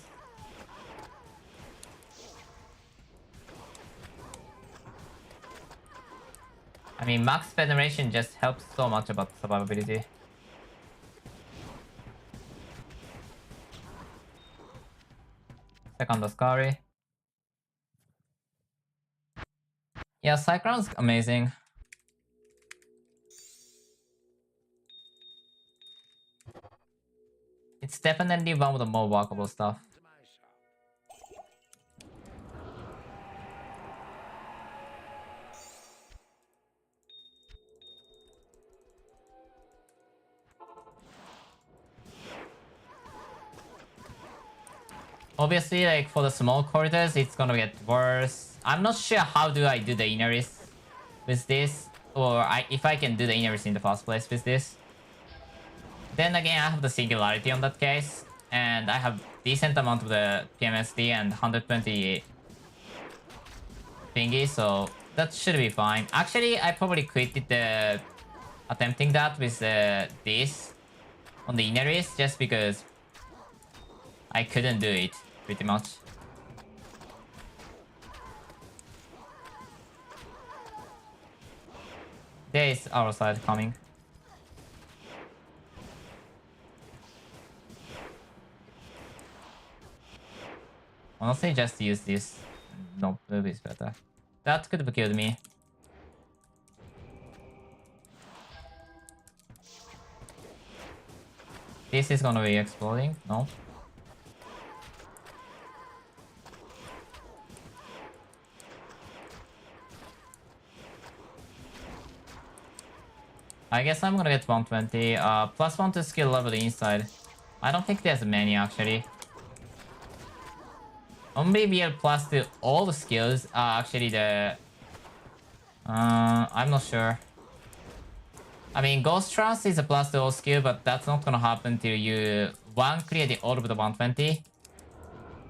I mean, max veneration just helps so much about survivability. Second Scary. Yeah, Cyclone's amazing. It's definitely one of the more workable stuff. Obviously, like for the small corridors, it's gonna get worse. I'm not sure how do I do the inner with this, or if I can do the inner in the first place with this. Then again, I have the singularity on that case, and I have decent amount of the PMSD and 120 thingy, so that should be fine. Actually, I probably quitted the attempting that with this on the inner just because I couldn't do it pretty much. There is our side coming. Honestly, just use this. No, move is better. That could have killed me. This is gonna be exploding. No. I guess I'm gonna get 120. Plus 1 to skill level inside. I don't think there's many actually. Only BL plus to all the skills are actually the... I'm not sure. I mean, Ghost Trance is a plus to all skill, but that's not gonna happen till you clear the all of the 120.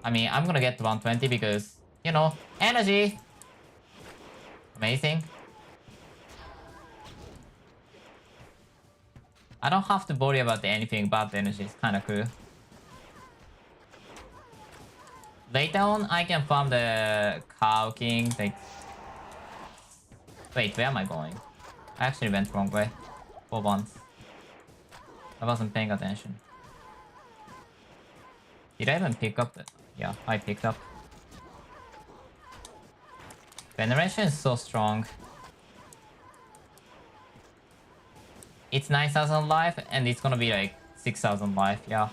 I mean, I'm gonna get 120 because, you know, energy! Amazing. I don't have to worry about anything but the energy. It's kinda cool. Later on, I can farm the Cow King. Like... Wait, where am I going? I actually went wrong way. For once. I wasn't paying attention. Did I even pick up the... Yeah, I picked up. Veneration is so strong. It's 9,000 life, and it's gonna be like 6,000 life, yeah.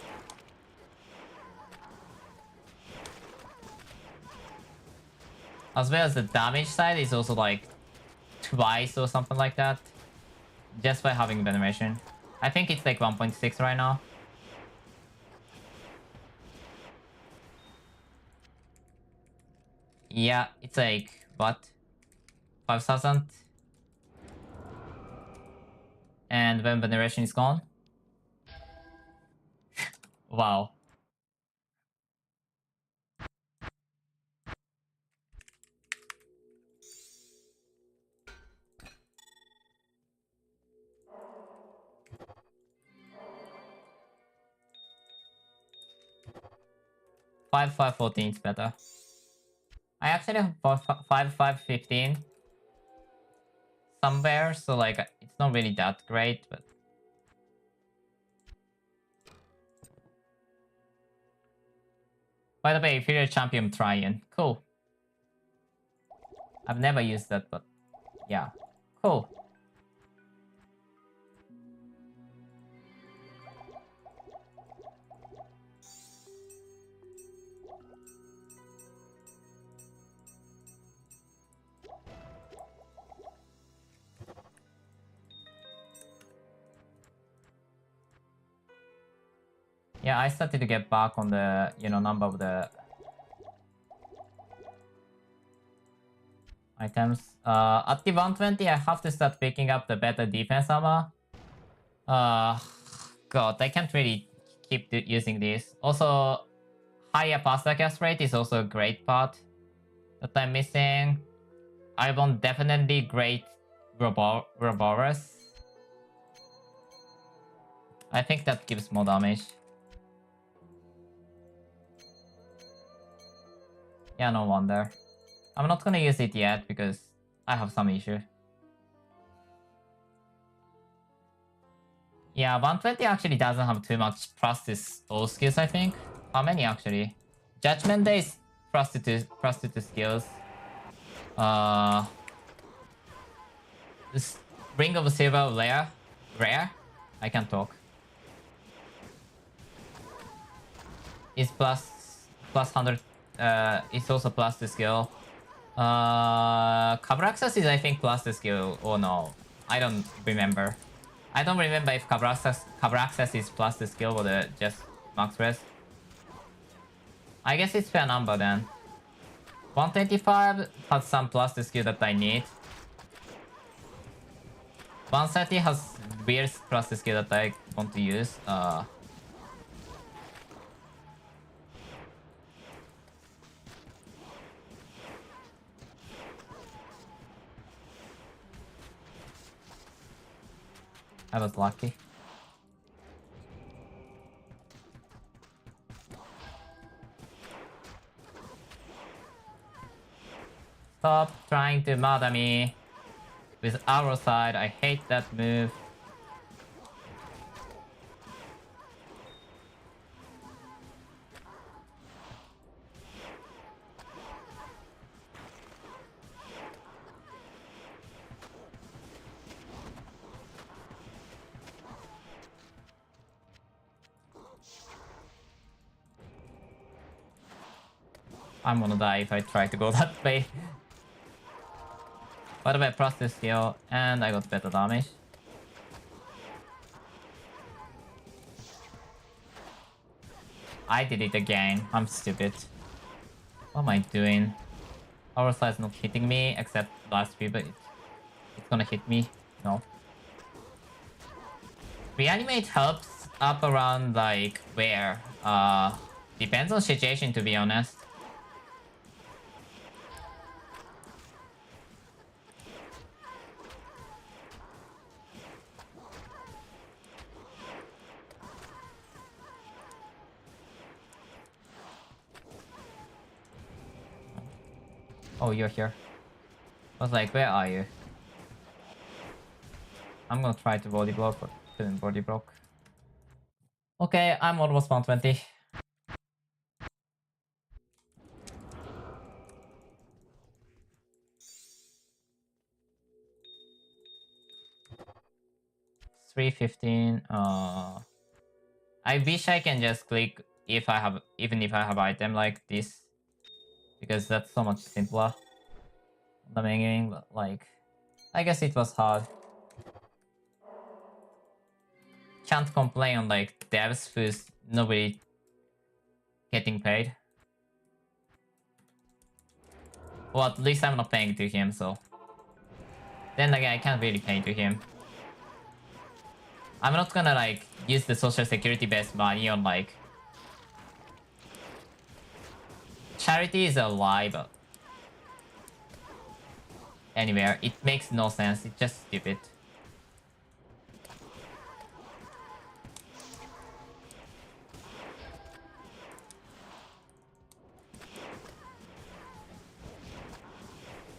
As well as the damage side is also like twice or something like that. Just by having Veneration. I think it's like 1.6 right now. Yeah, it's like, what? 5,000? And when Veneration is gone? Wow. Five 514 is better. I actually have 5 515 somewhere, so like it's not really that great, but by the way, Inferior Champion Tryon. Cool. I've never used that, but yeah. Cool. Yeah, I started to get back on the, you know, number of the items. At the 120, I have to start picking up the better defense armor. God, I can't really keep using this. Also, higher pasta cast rate is also a great part that I'm missing. I want definitely great Roborus. I think that gives more damage. Yeah, no wonder. I'm not gonna use it yet because I have some issue. Yeah, 120 actually doesn't have too much plus this all skills, I think. How many actually? Judgment Day is prostitute skills. This Ring of Silver rare. I can't talk. Is plus 100. It's also plus the skill. Cover access is I think plus the skill. Oh no, I don't remember. I don't remember if cover access is plus the skill or the just max res. I guess it's fair number then. 125 has some plus the skill that I need. 130 has weird plus the skill that I want to use. I was lucky. Stop trying to murder me with arrow side. I hate that move. I'm gonna die if I try to go that way. By the way, plus this skill, and I got better damage. I did it again. I'm stupid. What am I doing? Power side's not hitting me, except last few, but it's gonna hit me. No. Reanimate helps up around like where? Depends on situation, to be honest. Oh, you're here. I was like, where are you? I'm gonna try to body block, but couldn't body block. Okay, I'm almost 120. $315. I wish I can just click if I have, even if I have item like this, because that's so much simpler on the main game. But like, I guess it was hard. Can't complain on like devs who's nobody getting paid. Well, at least I'm not paying to him, so. Then again, I can't really pay to him. I'm not gonna like use the social security based money on like charity is a lie, but anywhere it makes no sense. It's just stupid.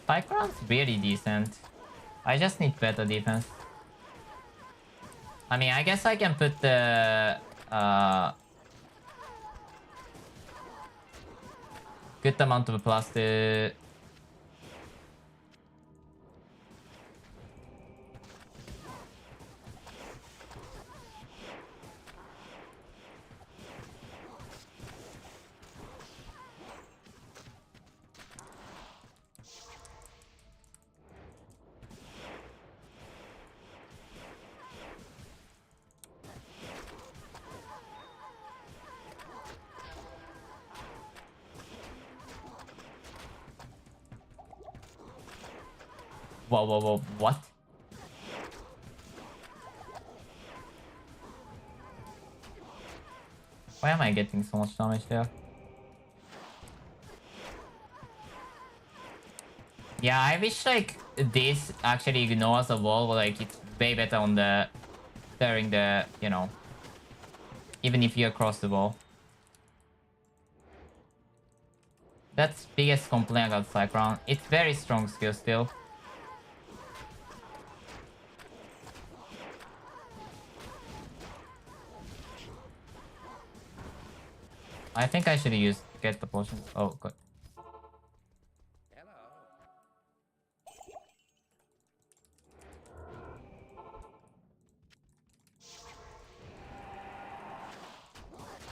Psicrown's really decent. I just need better defense. I mean, I guess I can put the good amount of plus to whoa, what? Why am I getting so much damage there? Yeah, I wish like this actually ignores the wall, like it's way better on the during the, you know, even if you're across the wall. That's biggest complaint about Psicrown. It's very strong skill still. I think I should use get the potion. Oh, good.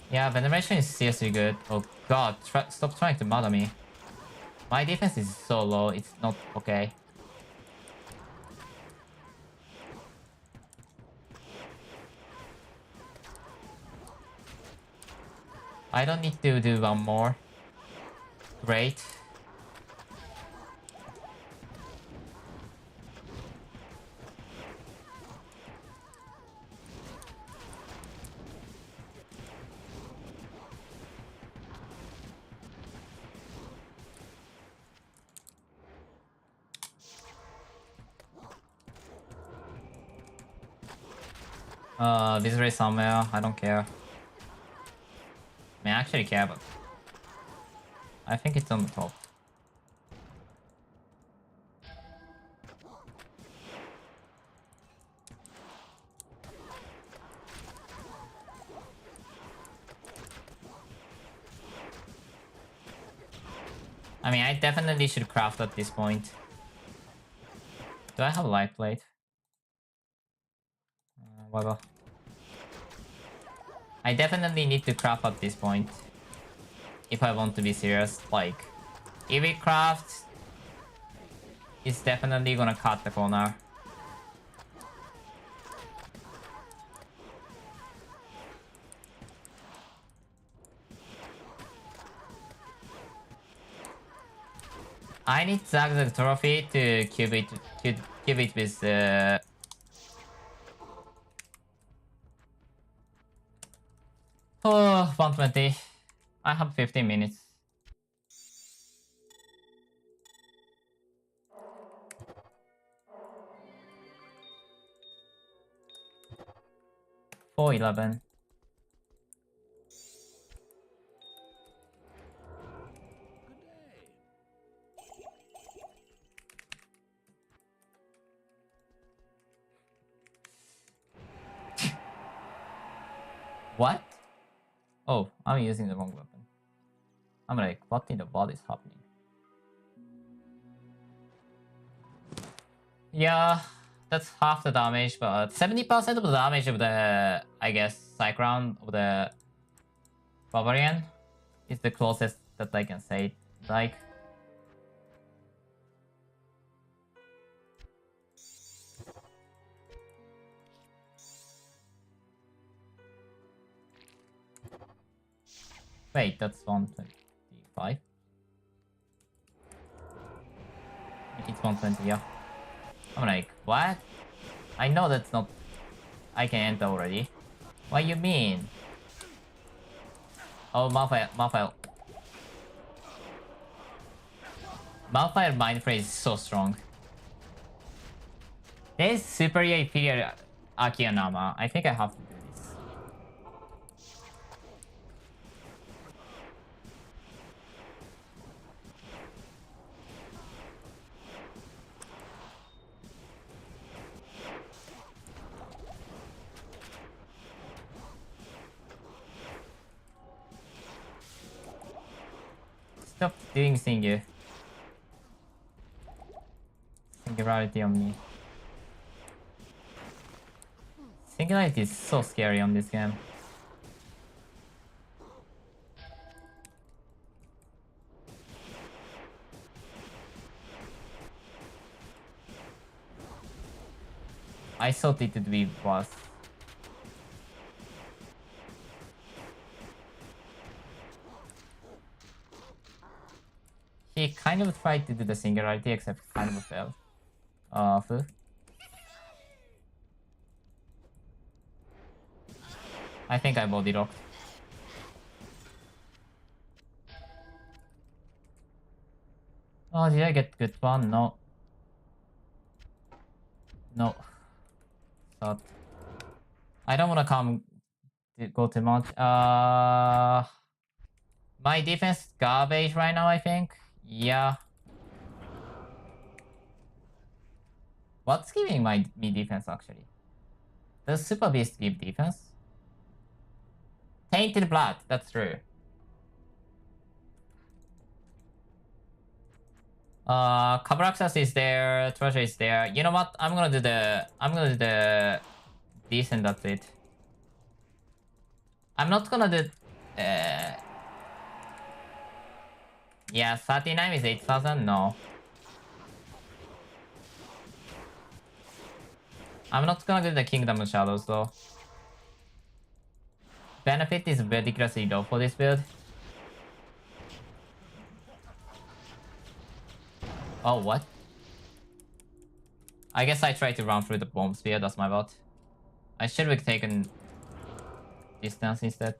Yeah, veneration is seriously good. Oh god, stop trying to murder me. My defense is so low, it's not okay. I don't need to do one more. Great. Visitor is somewhere. I don't care. I mean, I actually care, but I think it's on the top. I mean, I definitely should craft at this point. Do I have a light plate? Whatever. I definitely need to craft at this point. If I want to be serious. Like, if it crafts, it's definitely gonna cut the corner. I need Zag trophy to cube it with oh, 120. I have 15 minutes. $411. What? Oh, I'm using the wrong weapon. I'm like, what in the world is happening? Yeah, that's half the damage, but 70% of the damage of the, I guess, psicrown of the barbarian is the closest that I can say. Like, wait, that's 125. It's 120, yeah. I'm like, what? I know that's not... I can enter already. What you mean? Oh, Malphite, Malphite. Malphite Mind Phrase is so strong. There's superior inferior Akianama. I think I have to do this. Stop doing singularity on me. Singularity is so scary on this game. I thought it would be worse. He kind of tried to do the singularity, except kind of failed. Fu? I think I body rocked. Oh, did I get good one? No. No. Thought. I don't wanna go too much. My defense garbage right now, I think. Yeah. What's giving me defense actually? Does Super Beast give defense? Tainted blood, that's true. Cabraxas is there, treasure is there. You know what? I'm gonna do the decent, that's it. I'm not gonna do yeah, 39 is 8,000? No. I'm not gonna do the Kingdom of Shadows though. Benefit is ridiculously low for this build. Oh, what? I guess I tried to run through the bomb sphere, that's my bot. I should have taken distance instead.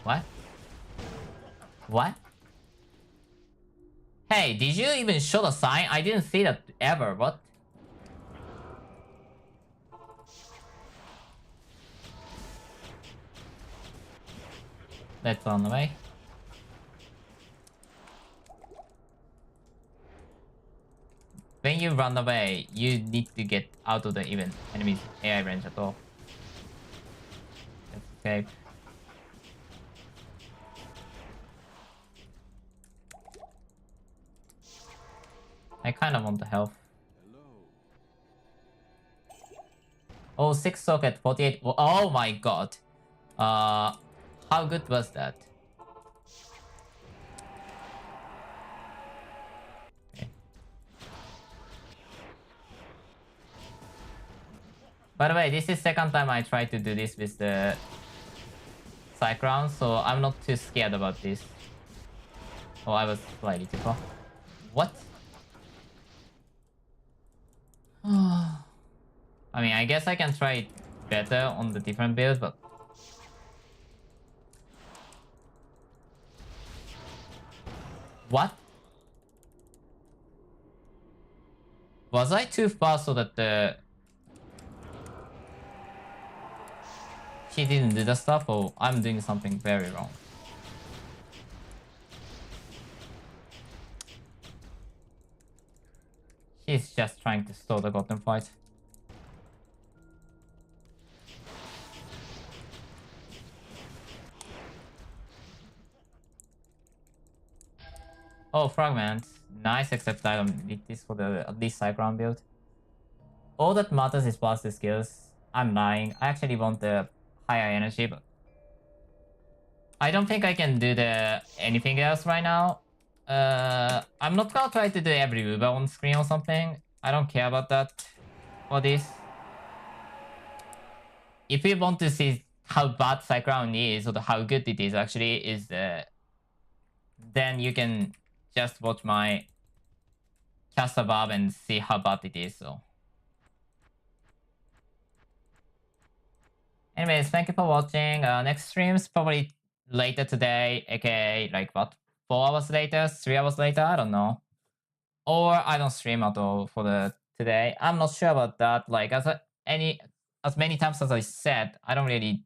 What? What? Hey, did you even show the sign? I didn't see that ever. What? Let's run away. When you run away, you need to get out of the even enemy's AI range at all. Let's escape. I kind of want the health. Oh, 6 socket, 48. Oh my god. How good was that? Okay. By the way, this is second time I tried to do this with the psicrown, so I'm not too scared about this. Oh, I was slightly too far. What? I mean, I guess I can try it better on the different build, but... What? Was I too fast so that the... He didn't do the stuff, or I'm doing something very wrong? She's just trying to stall the Gotham fight. Oh, fragment. Nice, except I don't need this for the at least psicrown build. All that matters is passive skills. I'm lying. I actually want the higher energy, but I don't think I can do the anything else right now. I'm not gonna try to do every Uber on screen or something. I don't care about that for this. If you want to see how bad psicrown is or how good it is actually, is then you can just watch my cast above and see how bad it is. So, anyways, thank you for watching. Next stream's probably later today, aka like what, 4 hours later, 3 hours later, I don't know. Or I don't stream at all for the today. I'm not sure about that. Like as many times as I said, I don't really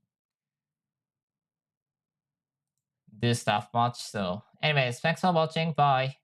do stuff much. So, anyways, thanks for watching. Bye.